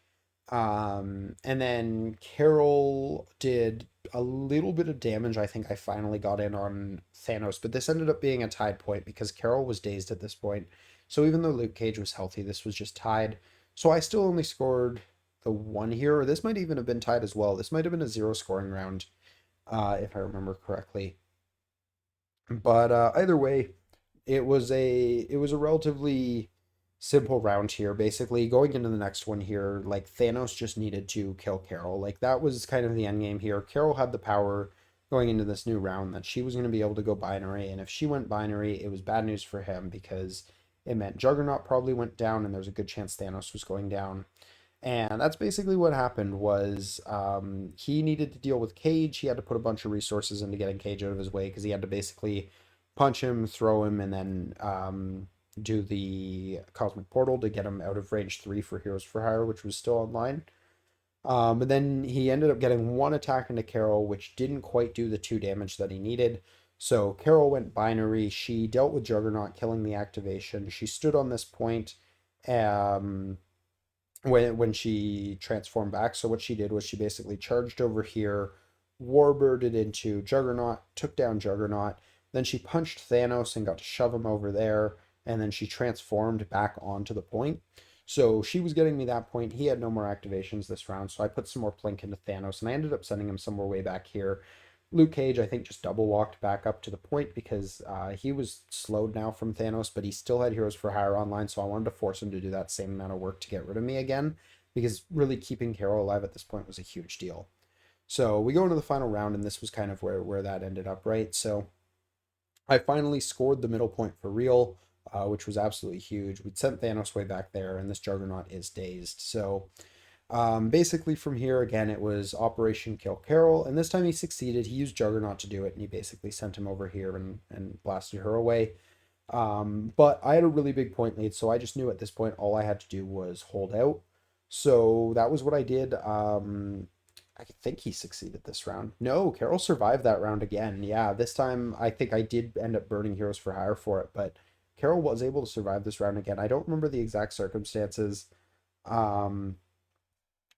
Speaker 1: And then Carol did a little bit of damage. I think I finally got in on Thanos, but this ended up being a tied point because Carol was dazed at this point. So even though Luke Cage was healthy, this was just tied. So I still only scored the one here, or this might even have been tied as well. This might have been a zero scoring round, if I remember correctly. But either way, it was a relatively simple round here. Basically, going into the next one here, like Thanos just needed to kill Carol. Like that was kind of the end game here. Carol had the power going into this new round that she was going to be able to go binary, and if she went binary, it was bad news for him because it meant Juggernaut probably went down, and there's a good chance Thanos was going down. And that's basically what happened was he needed to deal with Cage. He had to put a bunch of resources into getting Cage out of his way because he had to basically punch him, throw him, and then do the Cosmic Portal to get him out of range 3 for Heroes for Hire, which was still online. But then he ended up getting one attack into Carol, which didn't quite do the 2 damage that he needed. So Carol went binary. She dealt with Juggernaut, killing the activation. She stood on this point. Um, when she transformed back. So what she did was she basically charged over here, warbirded into Juggernaut, took down Juggernaut. Then she punched Thanos and got to shove him over there. And then she transformed back onto the point. So she was getting me that point. He had no more activations this round. So I put some more plink into Thanos and I ended up sending him somewhere way back here. Luke Cage, I think, just double walked back up to the point because he was slowed now from Thanos, but he still had Heroes for Hire online, so I wanted to force him to do that same amount of work to get rid of me again, because really keeping Carol alive at this point was a huge deal. So we go into the final round, and this was kind of where that ended up, right? So I finally scored the middle point for real, which was absolutely huge. We'd sent Thanos way back there, and this Juggernaut is dazed. So basically, from here again, it was Operation Kill Carol, and this time he succeeded. He used Juggernaut to do it, and he basically sent him over here and blasted her away. But I had a really big point lead, so I just knew at this point all I had to do was hold out. So that was what I did. I think he succeeded this round. No, Carol survived that round again. Yeah, this time I think I did end up burning Heroes for Hire for it, but Carol was able to survive this round again. I don't remember the exact circumstances. Um,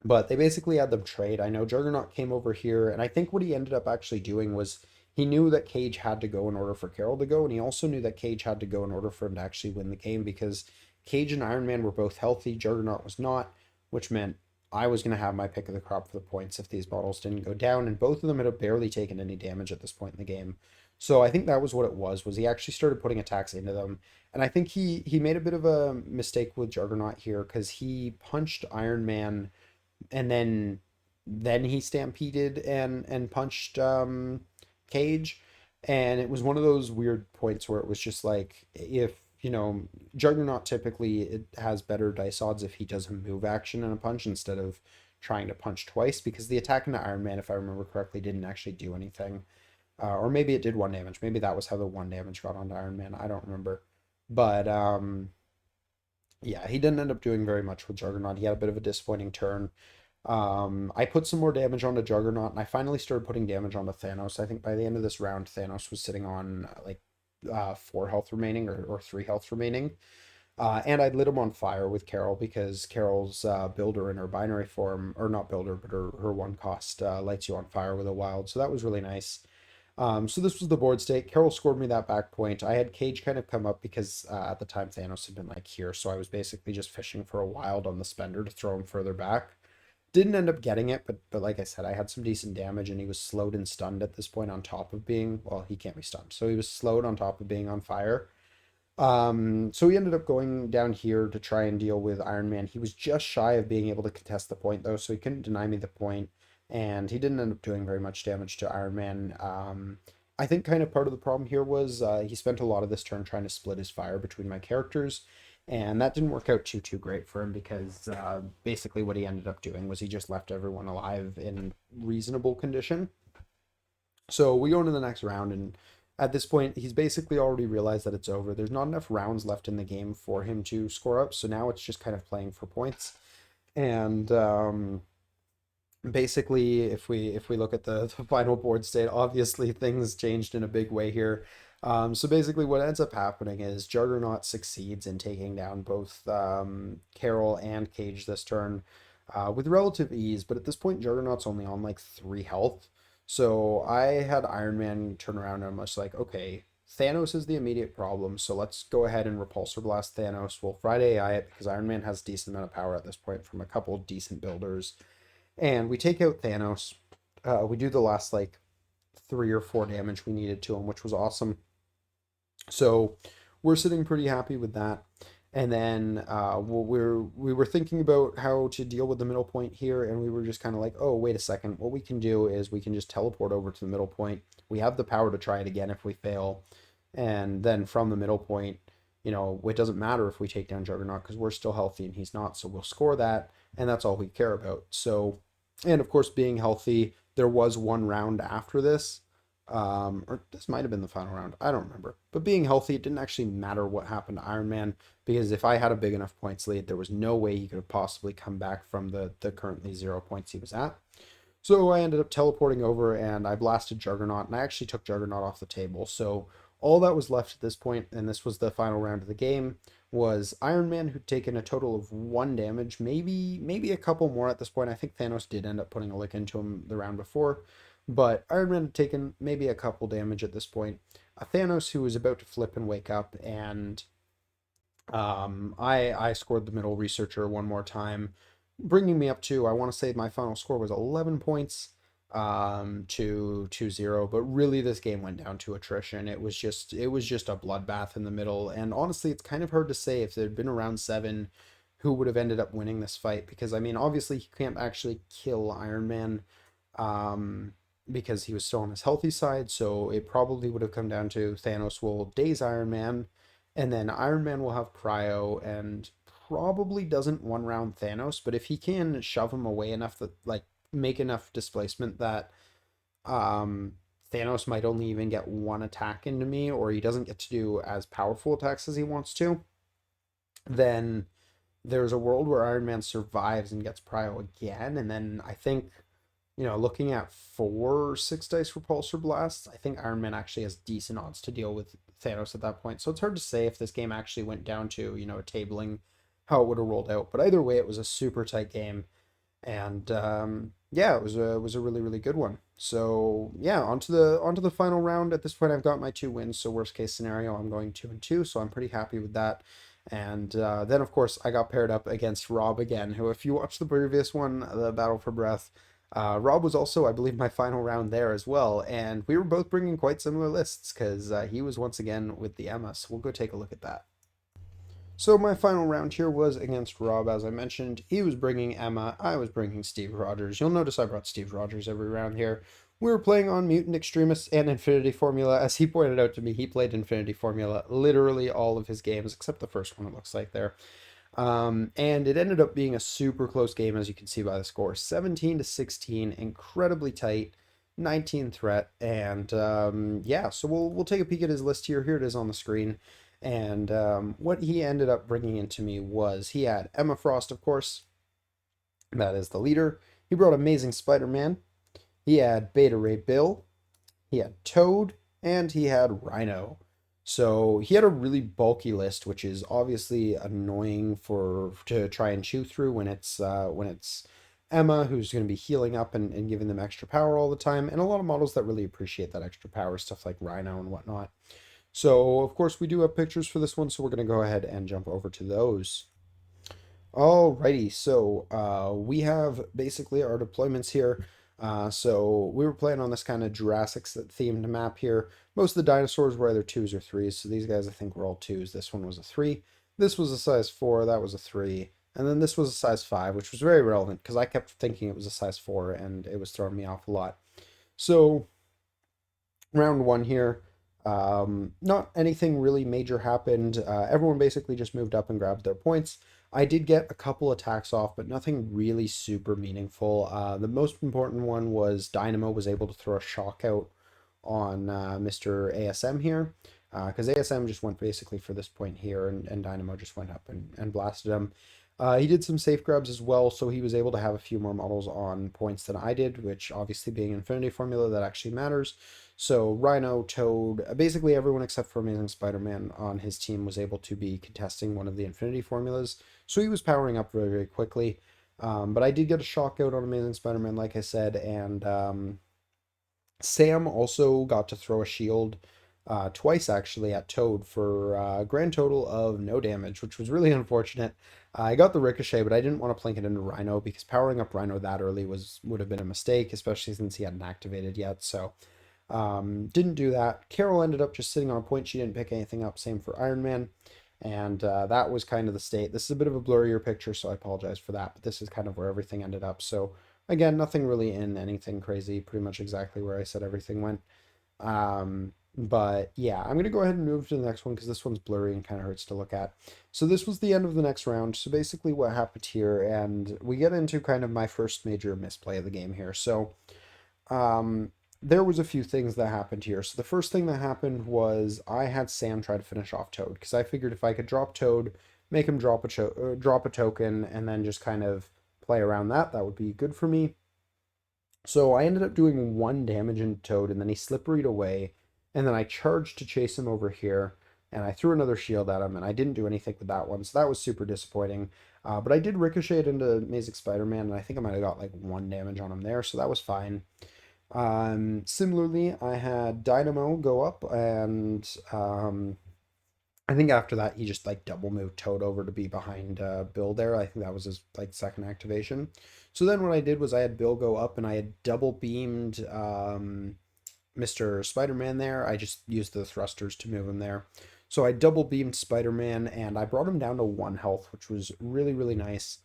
Speaker 1: but they basically had them trade. I know Juggernaut came over here, and I think what he ended up actually doing was he knew that Cage had to go in order for Carol to go, and he also knew that Cage had to go in order for him to actually win the game because Cage and Iron Man were both healthy. Juggernaut was not, which meant I was going to have my pick of the crop for the points if these bottles didn't go down, and both of them had barely taken any damage at this point in the game. So I think that was what it was he actually started putting attacks into them. And I think he made a bit of a mistake with Juggernaut here because he punched Iron Man and then he stampeded and punched Cage, and it was one of those weird points where it was just like if Juggernaut typically it has better dice odds if he does a move action and a punch instead of trying to punch twice because the attack into Iron Man, if I remember correctly, didn't actually do anything. Or maybe it did 1 damage. Maybe that was how the 1 damage got onto Iron Man. I don't remember. But yeah, he didn't end up doing very much with Juggernaut. He had a bit of a disappointing turn. I put some more damage onto Juggernaut, and I finally started putting damage onto Thanos. I think by the end of this round, Thanos was sitting on like 4 health remaining or 3 health remaining. And I lit him on fire with Carol because Carol's builder in her binary form, or not builder, but her 1 cost lights you on fire with a wild. So that was really nice. So this was the board state. Carol scored me that back point. I had Cage kind of come up because at the time Thanos had been like here, so I was basically just fishing for a wild on the spender to throw him further back. Didn't end up getting it, but like I said, I had some decent damage, and he was slowed and stunned at this point on top of being, well, he can't be stunned. So he was slowed on top of being on fire. So he ended up going down here to try and deal with Iron Man. He was just shy of being able to contest the point though, so he couldn't deny me the point, and he didn't end up doing very much damage to Iron Man. I think kind of part of the problem here was he spent a lot of this turn trying to split his fire between my characters. And that didn't work out too great for him because basically what he ended up doing was he just left everyone alive in reasonable condition. So we go into the next round, and at this point, he's basically already realized that it's over. There's not enough rounds left in the game for him to score up, so now it's just kind of playing for points. And basically, if we look at the final board state, obviously things changed in a big way here. So basically, what ends up happening is Juggernaut succeeds in taking down both Carol and Cage this turn with relative ease. But at this point, Juggernaut's only on like 3 health. So I had Iron Man turn around and I'm just like, okay, Thanos is the immediate problem. So let's go ahead and Repulsor Blast Thanos. We'll Friday AI it because Iron Man has a decent amount of power at this point from a couple decent builders. And we take out Thanos. We do the last like 3 or 4 damage we needed to him, which was awesome. So we're sitting pretty happy with that. And then we were thinking about how to deal with the middle point here, and we were just kind of like, oh, wait a second. What we can do is we can just teleport over to the middle point. We have the power to try it again if we fail. And then from the middle point, it doesn't matter if we take down Juggernaut because we're still healthy and he's not. So we'll score that, and that's all we care about. So, and of course, being healthy, there was one round after this, or this might have been the final round. I don't remember. But being healthy, it didn't actually matter what happened to Iron Man because if I had a big enough points lead, there was no way he could have possibly come back from the currently 0 points he was at. So I ended up teleporting over and I blasted Juggernaut, and I actually took Juggernaut off the table. So all that was left at this point, and this was the final round of the game, was Iron Man, who'd taken a total of 1 damage, maybe a couple more at this point. I think Thanos did end up putting a lick into him the round before, but Iron Man had taken maybe a couple damage at this point. Thanos, who was about to flip and wake up, and I scored the middle researcher one more time, bringing me up to, I want to say my final score was 11 points to 2-0, but really this game went down to attrition. It was just a bloodbath in the middle, and honestly it's kind of hard to say if there'd been around 7 who would have ended up winning this fight, because I mean obviously he can't actually kill Iron Man because he was still on his healthy side, so it probably would have come down to Thanos will daze Iron Man, and then Iron Man will have cryo and probably doesn't one round Thanos, but if he can shove him away enough that like make enough displacement that um Thanos might only even get one attack into me, or he doesn't get to do as powerful attacks as he wants to, then there's a world where Iron Man survives and gets prio again, and then I think looking at 4 6 dice repulsor blasts, I think Iron Man actually has decent odds to deal with Thanos at that point. So it's hard to say if this game actually went down to, a tabling, how it would have rolled out. But either way, it was a super tight game. And yeah, it was a really, really good one. So yeah, onto the final round. At this point, I've got my 2 wins. So worst case scenario, I'm going 2-2. So I'm pretty happy with that. And then, of course, I got paired up against Rob again, who, if you watched the previous one, the Battle for Breath, Rob was also, I believe, my final round there as well, and we were both bringing quite similar lists because he was once again with the Emma, so we'll go take a look at that. So my final round here was against Rob, as I mentioned. He was bringing Emma, I was bringing Steve Rogers. You'll notice I brought Steve Rogers every round here. We were playing on Mutant Extremists and Infinity Formula. As he pointed out to me, he played Infinity Formula literally all of his games, except the first one, it looks like there. And it ended up being a super close game, as you can see by the score, 17-16, incredibly tight, 19 threat, and yeah. So we'll take a peek at his list here. Here it is on the screen, and what he ended up bringing into me was he had Emma Frost, of course, that is the leader. He brought Amazing Spider-Man. He had Beta Ray Bill. He had Toad, and he had Rhino. So he had a really bulky list, which is obviously annoying to try and chew through when it's Emma who's going to be healing up and giving them extra power all the time, and a lot of models that really appreciate that extra power, stuff like Rhino and whatnot. So of course we do have pictures for this one, so we're going to go ahead and jump over to those. Alrighty, so we have basically our deployments here. So we were playing on this kind of Jurassic themed map here. Most of the dinosaurs were either 2s or 3s, so these guys I think were all 2s. This one was a 3. This was a size 4, that was a 3. And then this was a size 5, which was very relevant because I kept thinking it was a size 4 and it was throwing me off a lot. So round 1 here, Not anything really major happened. Everyone basically just moved up and grabbed their points. I did get a couple attacks off, but nothing really super meaningful. The most important one was Dynamo was able to throw a shock out on Mr. ASM here, because ASM just went basically for this point here, and Dynamo just went up and blasted him. He did some safe grabs as well, so he was able to have a few more models on points than I did, which obviously being Infinity Formula, that actually matters. So Rhino, Toad, basically everyone except for Amazing Spider-Man on his team was able to be contesting one of the Infinity Formulas. So he was powering up very, very quickly. But I did get a shock out on Amazing Spider-Man, like I said, and Sam also got to throw a shield twice actually at Toad for a grand total of no damage, which was really unfortunate. I got the ricochet, but I didn't want to plink it into Rhino because powering up Rhino that early would have been a mistake, especially since he hadn't activated yet. So didn't do that. Carol ended up just sitting on a point. She didn't pick anything up. Same for Iron Man. And that was kind of the state. This is a bit of a blurrier picture, so I apologize for that. But this is kind of where everything ended up. So again, nothing really in anything crazy. Pretty much exactly where I said everything went. But yeah, I'm going to go ahead and move to the next one because this one's blurry and kind of hurts to look at. So this was the end of the next round. So basically what happened here, and we get into kind of my first major misplay of the game here. So there was a few things that happened here. So the first thing that happened was I had Sam try to finish off Toad because I figured if I could drop Toad, make him drop a token, and then just kind of play around that, that would be good for me. So I ended up doing 1 damage into Toad, and then he slipperied away, and then I charged to chase him over here, and I threw another shield at him, and I didn't do anything with that one, so that was super disappointing. But I did ricochet it into Amazing Spider-Man, and I think I might have got like 1 damage on him there, so that was fine. Similarly, I had Dynamo go up, and I think after that he just like double moved Toad over to be behind Bill there. I think that was his like second activation. So then what I did was I had Bill go up, and I had double beamed Mr. Spider-Man there. I just used the thrusters to move him there. So I double beamed Spider-Man, and I brought him down to 1 health, which was really, really nice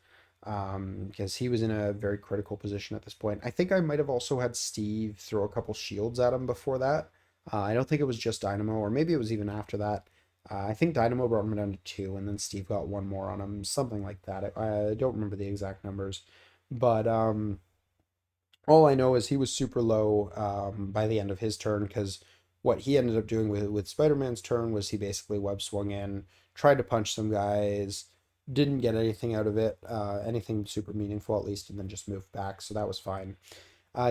Speaker 1: because he was in a very critical position at this point. I think I might have also had Steve throw a couple shields at him before that. I don't think it was just Dynamo, or maybe it was even after that. I think Dynamo brought him down to 2, and then Steve got 1 more on him, something like that. I don't remember the exact numbers, but all I know is he was super low by the end of his turn because what he ended up doing with Spider-Man's turn was he basically web swung in, tried to punch some guys, didn't get anything out of it, anything super meaningful at least, and then just moved back, so that was fine.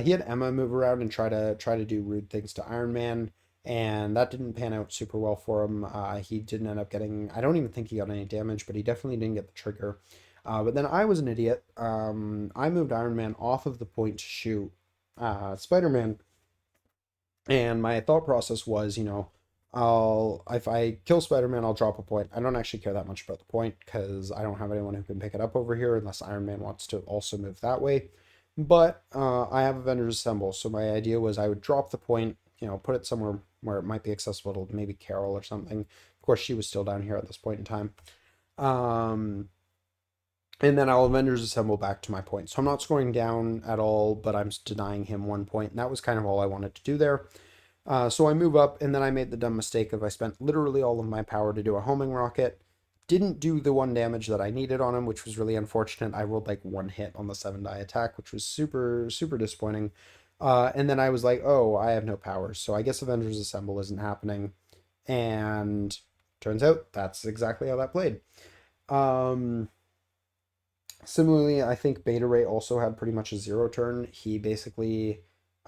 Speaker 1: He had Emma move around and try to do rude things to Iron Man, and that didn't pan out super well for him. He didn't end up getting, I don't even think he got any damage, but he definitely didn't get the trigger. But then I was an idiot. I moved Iron Man off of the point to shoot Spider-Man, and my thought process was, I'll if I kill Spider-Man, I'll drop a point. I don't actually care that much about the point because I don't have anyone who can pick it up over here unless Iron Man wants to also move that way. But I have Avengers Assemble, so my idea was I would drop the point, put it somewhere where it might be accessible to maybe Carol or something. Of course, she was still down here at this point in time. Um, and then I'll Avengers Assemble back to my point. So I'm not scoring down at all, but I'm denying him 1 point. And that was kind of all I wanted to do there. So I move up, and then I made the dumb mistake of I spent literally all of my power to do a homing rocket. Didn't do the 1 damage that I needed on him, which was really unfortunate. I rolled like 1 hit on the 7 die attack, which was super, super disappointing. And then I was like, oh, I have no powers. So I guess Avengers Assemble isn't happening. And turns out that's exactly how that played. Um, Similarly, I think Beta Ray also had pretty much a 0 turn. He basically,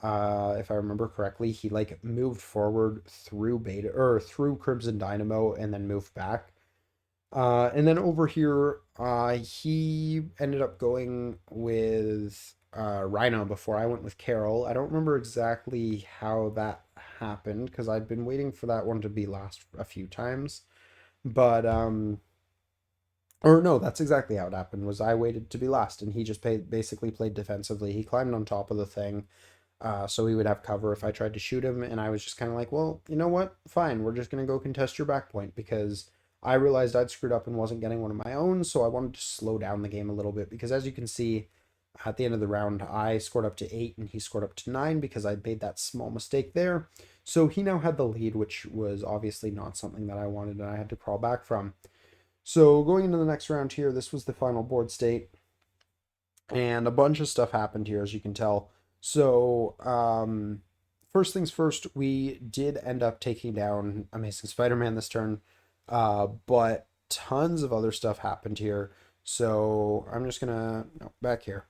Speaker 1: if I remember correctly, he like moved forward through Beta or through Crimson Dynamo and then moved back. And then over here, he ended up going with Rhino before I went with Carol. I don't remember exactly how that happened because I'd been waiting for that one to be last a few times. But or no, that's exactly how it happened. Was I waited to be last, and he just basically played defensively. He climbed on top of the thing, so he would have cover if I tried to shoot him. And I was just kind of like, well, you know what? Fine, we're just gonna go contest your back point because I realized I'd screwed up and wasn't getting one of my own. So I wanted to slow down the game a little bit because, as you can see, at the end of the round, I scored up to 8 and he scored up to 9 because I made that small mistake there. So he now had the lead, which was obviously not something that I wanted and I had to crawl back from. So going into the next round here, this was the final board state, and a bunch of stuff happened here, as you can tell. So, first things first, we did end up taking down Amazing Spider-Man this turn, but tons of other stuff happened here. So I'm just gonna no, back here.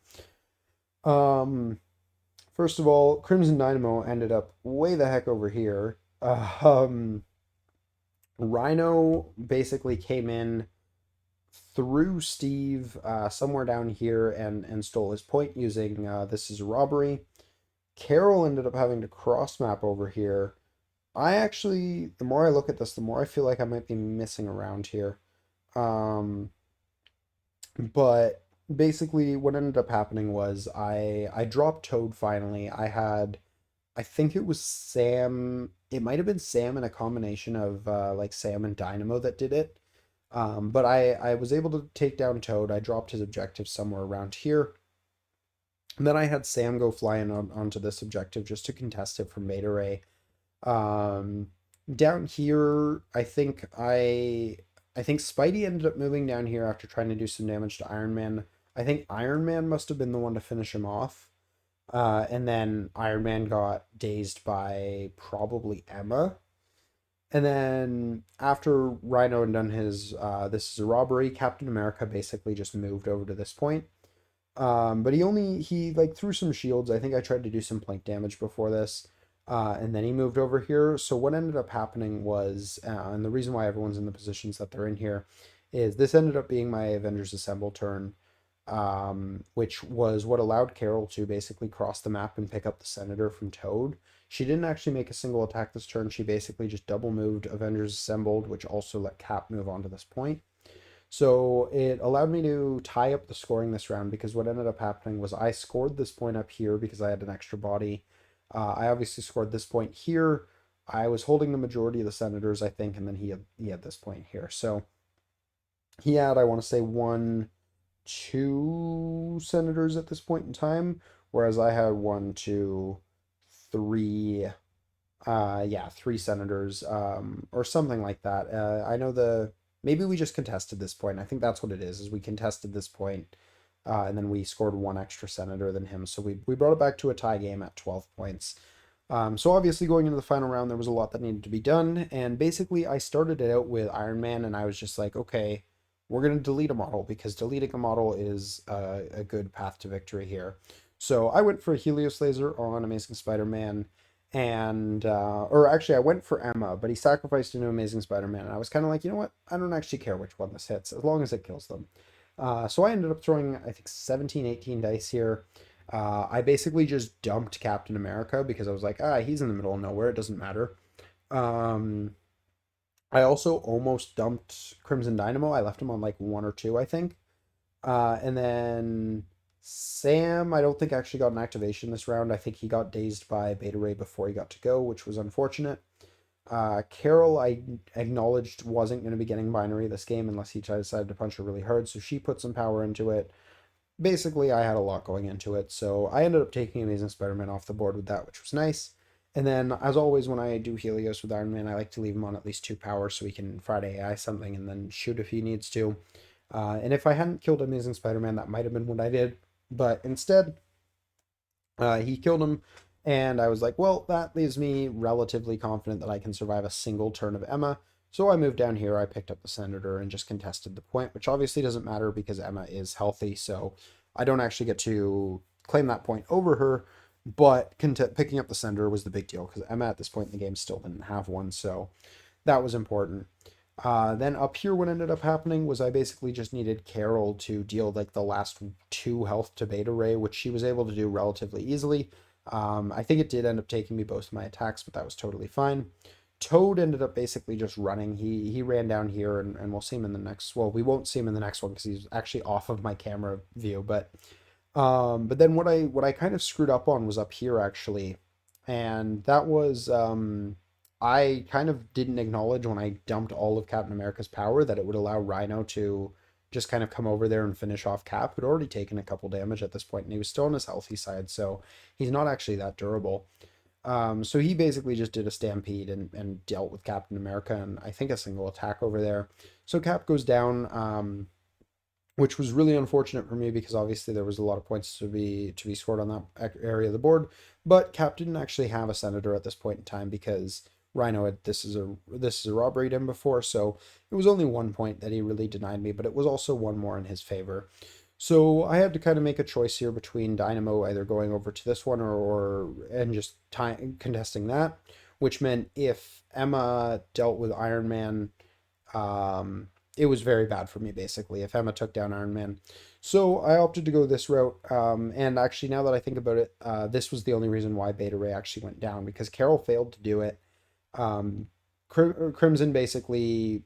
Speaker 1: Um, First of all, Crimson Dynamo ended up way the heck over here. Rhino basically came in through Steve somewhere down here and stole his point using this is a robbery. Carol ended up having to cross map over here. I actually, the more I look at this, the more I feel like I might be missing around here. Um, but basically, what ended up happening was I dropped Toad finally. I think it was Sam. It might have been Sam and a combination of like Sam and Dynamo that did it. But I was able to take down Toad. I dropped his objective somewhere around here. And then I had Sam go flying onto this objective just to contest it from Beta Ray. Um, Down here, I think Spidey ended up moving down here after trying to do some damage to Iron Man. I think Iron Man must have been the one to finish him off. And then Iron Man got dazed by probably Emma. And then after Rhino had done his this is a robbery, Captain America basically just moved over to this point. But he like threw some shields. I think I tried to do some plank damage before this. And then he moved over here. So what ended up happening was, and the reason why everyone's in the positions that they're in here, is this ended up being my Avengers Assemble turn, which was what allowed Carol to basically cross the map and pick up the Senator from Toad. She didn't actually make a single attack this turn. She basically just double moved Avengers Assembled, which also let Cap move on to this point. So it allowed me to tie up the scoring this round because what ended up happening was I scored this point up here because I had an extra body. I obviously scored this point here. I was holding the majority of the Senators, I think, and then he had this point here. So he had, I want to say, one, two Senators at this point in time, whereas I had one, two, three, yeah, three Senators, or something like that. I know maybe we just contested this point. I think that's what it is we contested this point, and then we scored one extra Senator than him. So we brought it back to a tie game at 12 points. So obviously going into the final round, there was a lot that needed to be done. And basically I started it out with Iron Man and I was just like, okay, we're going to delete a model because deleting a model is a good path to victory here. So I went for a Helios laser on Amazing Spider-Man and or actually I went for Emma, but he sacrificed into Amazing Spider-Man, and I was kind of like, you know what? I don't actually care which one this hits, as long as it kills them. So I ended up throwing, I think, 17, 18 dice here. I basically just dumped Captain America because I was like, he's in the middle of nowhere. It doesn't matter. Um, I also almost dumped Crimson Dynamo. I left him on like one or two, I think. And then Sam, I don't think actually got an activation this round. I think he got dazed by Beta Ray before he got to go, which was unfortunate. Carol, I acknowledged wasn't going to be getting binary this game unless he decided to punch her really hard, so she put some power into it. Basically, I had a lot going into it, so I ended up taking Amazing Spider-Man off the board with that, which was nice. And then, as always, when I do Helios with Iron Man, I like to leave him on at least two power so he can Friday AI something and then shoot if he needs to. And if I hadn't killed Amazing Spider-Man, that might have been what I did. But instead, he killed him, and I was like, well, that leaves me relatively confident that I can survive a single turn of Emma. So I moved down here, I picked up the Senator, and just contested the point, which obviously doesn't matter because Emma is healthy, so I don't actually get to claim that point over her, but picking up the Senator was the big deal because Emma at this point in the game still didn't have one, so that was important. Then up here, what ended up happening was I basically just needed Carol to deal like the last two health to Beta Ray, which she was able to do relatively easily. I think it did end up taking me both of my attacks, but that was totally fine. Toad ended up basically just running. He ran down here, and we'll see him in the next. Well, we won't see him in the next one because he's actually off of my camera view. But then what I kind of screwed up on was up here actually, and that was I kind of didn't acknowledge when I dumped all of Captain America's power that it would allow Rhino to just kind of come over there and finish off Cap, who'd already taken a couple damage at this point, and he was still on his healthy side, so he's not actually that durable. So he basically just did a stampede and dealt with Captain America and I think a single attack over there. So Cap goes down, which was really unfortunate for me because obviously there was a lot of points to be scored on that area of the board. But Cap didn't actually have a senator at this point in time because Rhino had this is a robbery to him before, so it was only 1 point that he really denied me, but it was also one more in his favor. So I had to kind of make a choice here between Dynamo either going over to this one or and just contesting that, which meant if Emma dealt with Iron Man, it was very bad for me basically if Emma took down Iron Man. So I opted to go this route. And actually, now that I think about it, this was the only reason why Beta Ray actually went down because Carol failed to do it. Um, Crimson basically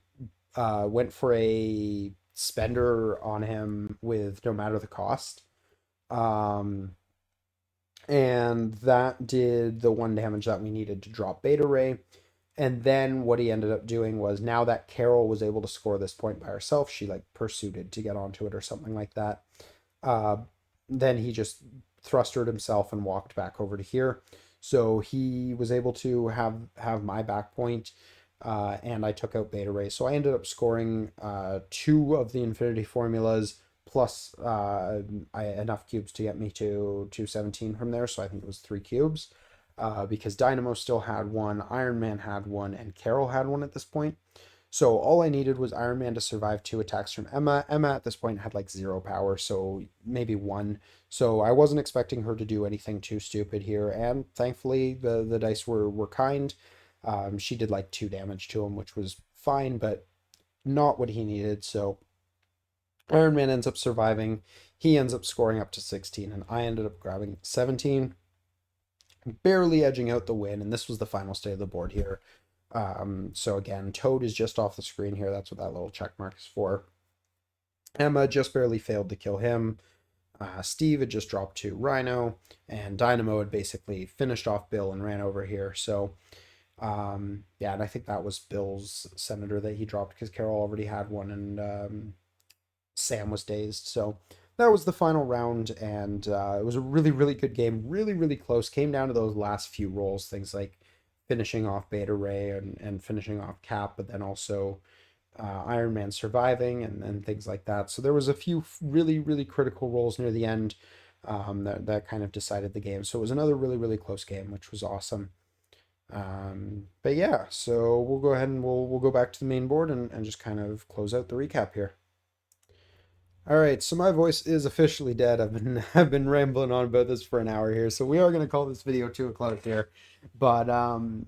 Speaker 1: went for a spender on him with no matter the cost. Um, and that did the one damage that we needed to drop Beta Ray. And then what he ended up doing was now that Carol was able to score this point by herself, she like pursued to get onto it or something like that. Uh, then he just thrustered himself and walked back over to here. So he was able to have my back point, and I took out Beta Ray. So I ended up scoring two of the Infinity Formulas plus enough cubes to get me to 217 from there. So I think it was 3 cubes. Because Dynamo still had one, Iron Man had one, and Carol had one at this point. So all I needed was Iron Man to survive 2 attacks from Emma. Emma at this point had like 0 power, so maybe one. So I wasn't expecting her to do anything too stupid here, and thankfully the dice were kind. She did like 2 damage to him, which was fine, but not what he needed. So Iron Man ends up surviving. He ends up scoring up to 16, and I ended up grabbing 17, barely edging out the win. And this was the final state of the board here. So again, Toad is just off the screen here. That's what that little check mark is for. Emma just barely failed to kill him. Steve had just dropped to Rhino, and Dynamo had basically finished off Bill and ran over here. So, yeah, and I think that was Bill's senator that he dropped because Carol already had one, and Sam was dazed. So that was the final round, and it was a really, really good game. Really, really close. Came down to those last few rolls, things like finishing off Beta Ray and finishing off Cap, but then also Iron Man surviving and things like that. So there was a few really, really critical rolls near the end that kind of decided the game. So it was another really, really close game, which was awesome. But yeah, so we'll go ahead and we'll go back to the main board and just kind of close out the recap here. All right, so my voice is officially dead. I've been rambling on about this for an hour here, so we are going to call this video 2 o'clock here. But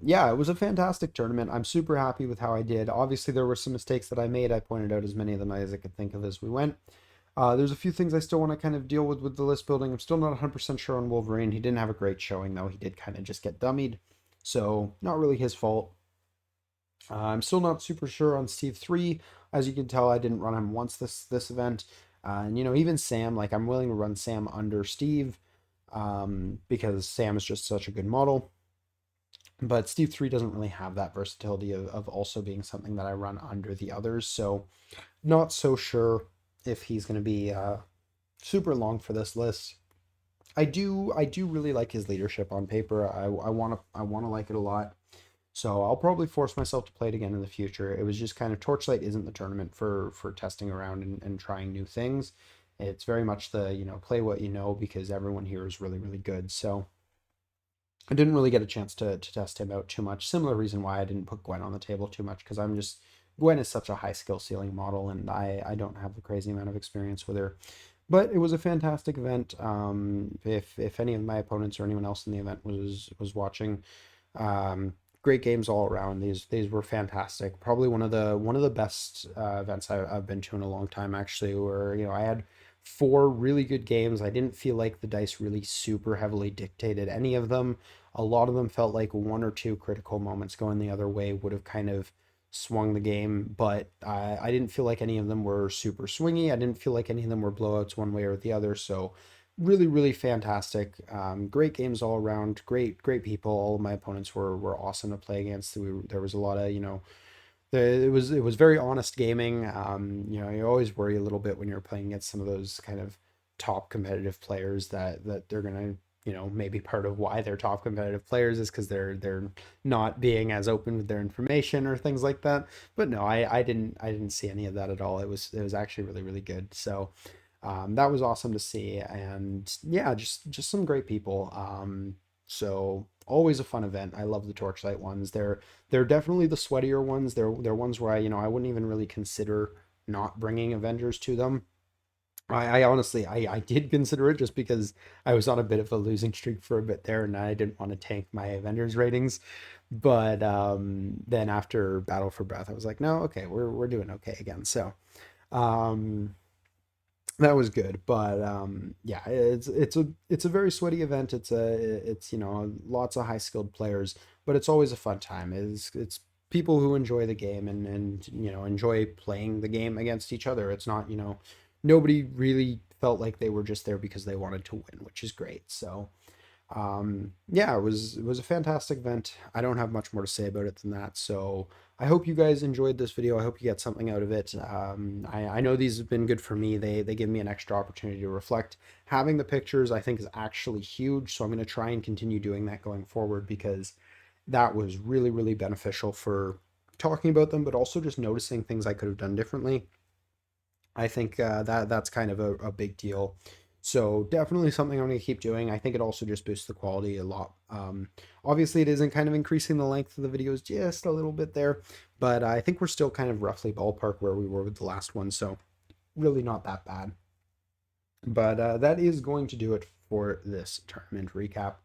Speaker 1: yeah, it was a fantastic tournament. I'm super happy with how I did. Obviously, there were some mistakes that I made. I pointed out as many of them as I could think of as we went. There's a few things I still want to kind of deal with the list building. I'm still not 100% sure on Wolverine. He didn't have a great showing though. He did kind of just get dummied, so not really his fault. I'm still not super sure on Steve 3. As you can tell, I didn't run him once this event. And you know, even Sam, like I'm willing to run Sam under Steve because Sam is just such a good model. But Steve 3 doesn't really have that versatility of also being something that I run under the others. So not so sure if he's going to be super long for this list. I do really like his leadership on paper. I want to like it a lot. So I'll probably force myself to play it again in the future. It was just kind of Torchlight isn't the tournament for testing around and trying new things. It's very much the, play what you know because everyone here is really, really good. So I didn't really get a chance to test him out too much. Similar reason why I didn't put Gwen on the table too much because Gwen is such a high skill ceiling model and I don't have the crazy amount of experience with her. But it was a fantastic event. If any of my opponents or anyone else in the event was watching, great games all around. These were fantastic. Probably one of the best events I've been to in a long time actually. Where I had 4 really good games. I didn't feel like the dice really super heavily dictated any of them. A lot of them felt like 1 or 2 critical moments going the other way would have kind of swung the game, but I didn't feel like any of them were super swingy. I didn't feel like any of them were blowouts one way or the other. So really, really fantastic. Great games all around. Great people. All of my opponents were awesome to play against. There was a lot of it was very honest gaming. You always worry a little bit when you're playing against some of those kind of top competitive players that they're gonna maybe part of why they're top competitive players is because they're not being as open with their information or things like that. But no, I didn't see any of that at all. It was actually really, really good. So that was awesome to see, and yeah, just some great people. So always a fun event. I love the Torchlight ones. They're definitely the sweatier ones. They're ones where I wouldn't even really consider not bringing Avengers to them. I honestly I did consider it just because I was on a bit of a losing streak for a bit there and I didn't want to tank my Avengers ratings. But then after Battle for Breath, I was like, no, okay, we're doing okay again. So um that was good. But yeah, it's a very sweaty event. It's lots of high skilled players, but it's always a fun time. It's people who enjoy the game and enjoy playing the game against each other. It's not, nobody really felt like they were just there because they wanted to win, which is great. So yeah, it was a fantastic event. I don't have much more to say about it than that. So I hope you guys enjoyed this video. I hope you get something out of it. I know these have been good for me. They give me an extra opportunity to reflect. Having the pictures, I think, is actually huge. So I'm going to try and continue doing that going forward because that was really, really beneficial for talking about them, but also just noticing things I could have done differently. I think that's kind of a big deal. So definitely something I'm going to keep doing. I think it also just boosts the quality a lot. Obviously, it isn't kind of increasing the length of the videos just a little bit there, but I think we're still kind of roughly ballpark where we were with the last one. So really not that bad. But that is going to do it for this tournament recap.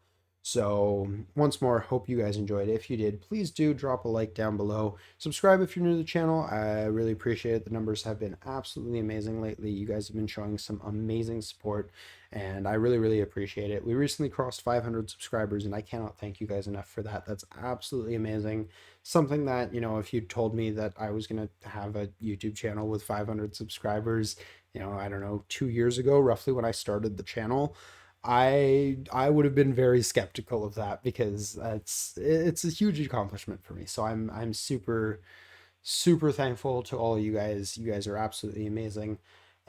Speaker 1: So once more, hope you guys enjoyed. If you did, please do drop a like down below. Subscribe if you're new to the channel. I really appreciate it. The numbers have been absolutely amazing lately. You guys have been showing some amazing support, and I really, really appreciate it. We recently crossed 500 subscribers, and I cannot thank you guys enough for that. That's absolutely amazing. Something that, if you told me that I was going to have a YouTube channel with 500 subscribers, I don't know, 2 years ago, roughly when I started the channel, I would have been very skeptical of that because it's a huge accomplishment for me. So I'm super super thankful to all of you guys. You guys are absolutely amazing,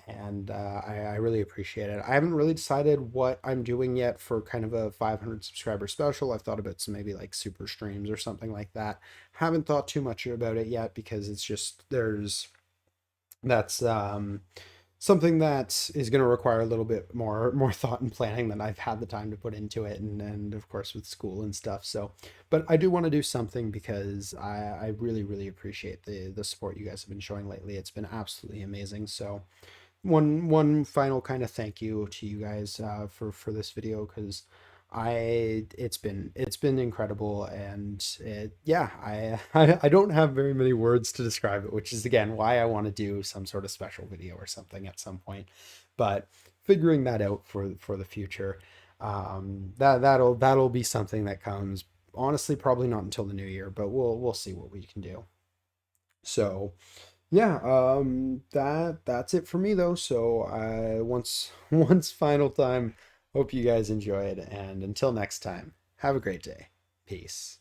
Speaker 1: and I really appreciate it. I haven't really decided what I'm doing yet for kind of a 500 subscriber special. I've thought about some maybe like super streams or something like that. Haven't thought too much about it yet because it's just that's something that is going to require a little bit more thought and planning than I've had the time to put into it, and of course with school and stuff. So, but I do want to do something because I really really appreciate the support you guys have been showing lately. It's been absolutely amazing. So one final kind of thank you to you guys for this video because it's been incredible, and yeah, I don't have very many words to describe it, which is again why I want to do some sort of special video or something at some point, but figuring that out for the future. That'll be something that comes honestly probably not until the new year, but we'll see what we can do. So yeah, that's it for me though. So once final time, hope you guys enjoyed, and until next time, have a great day. Peace.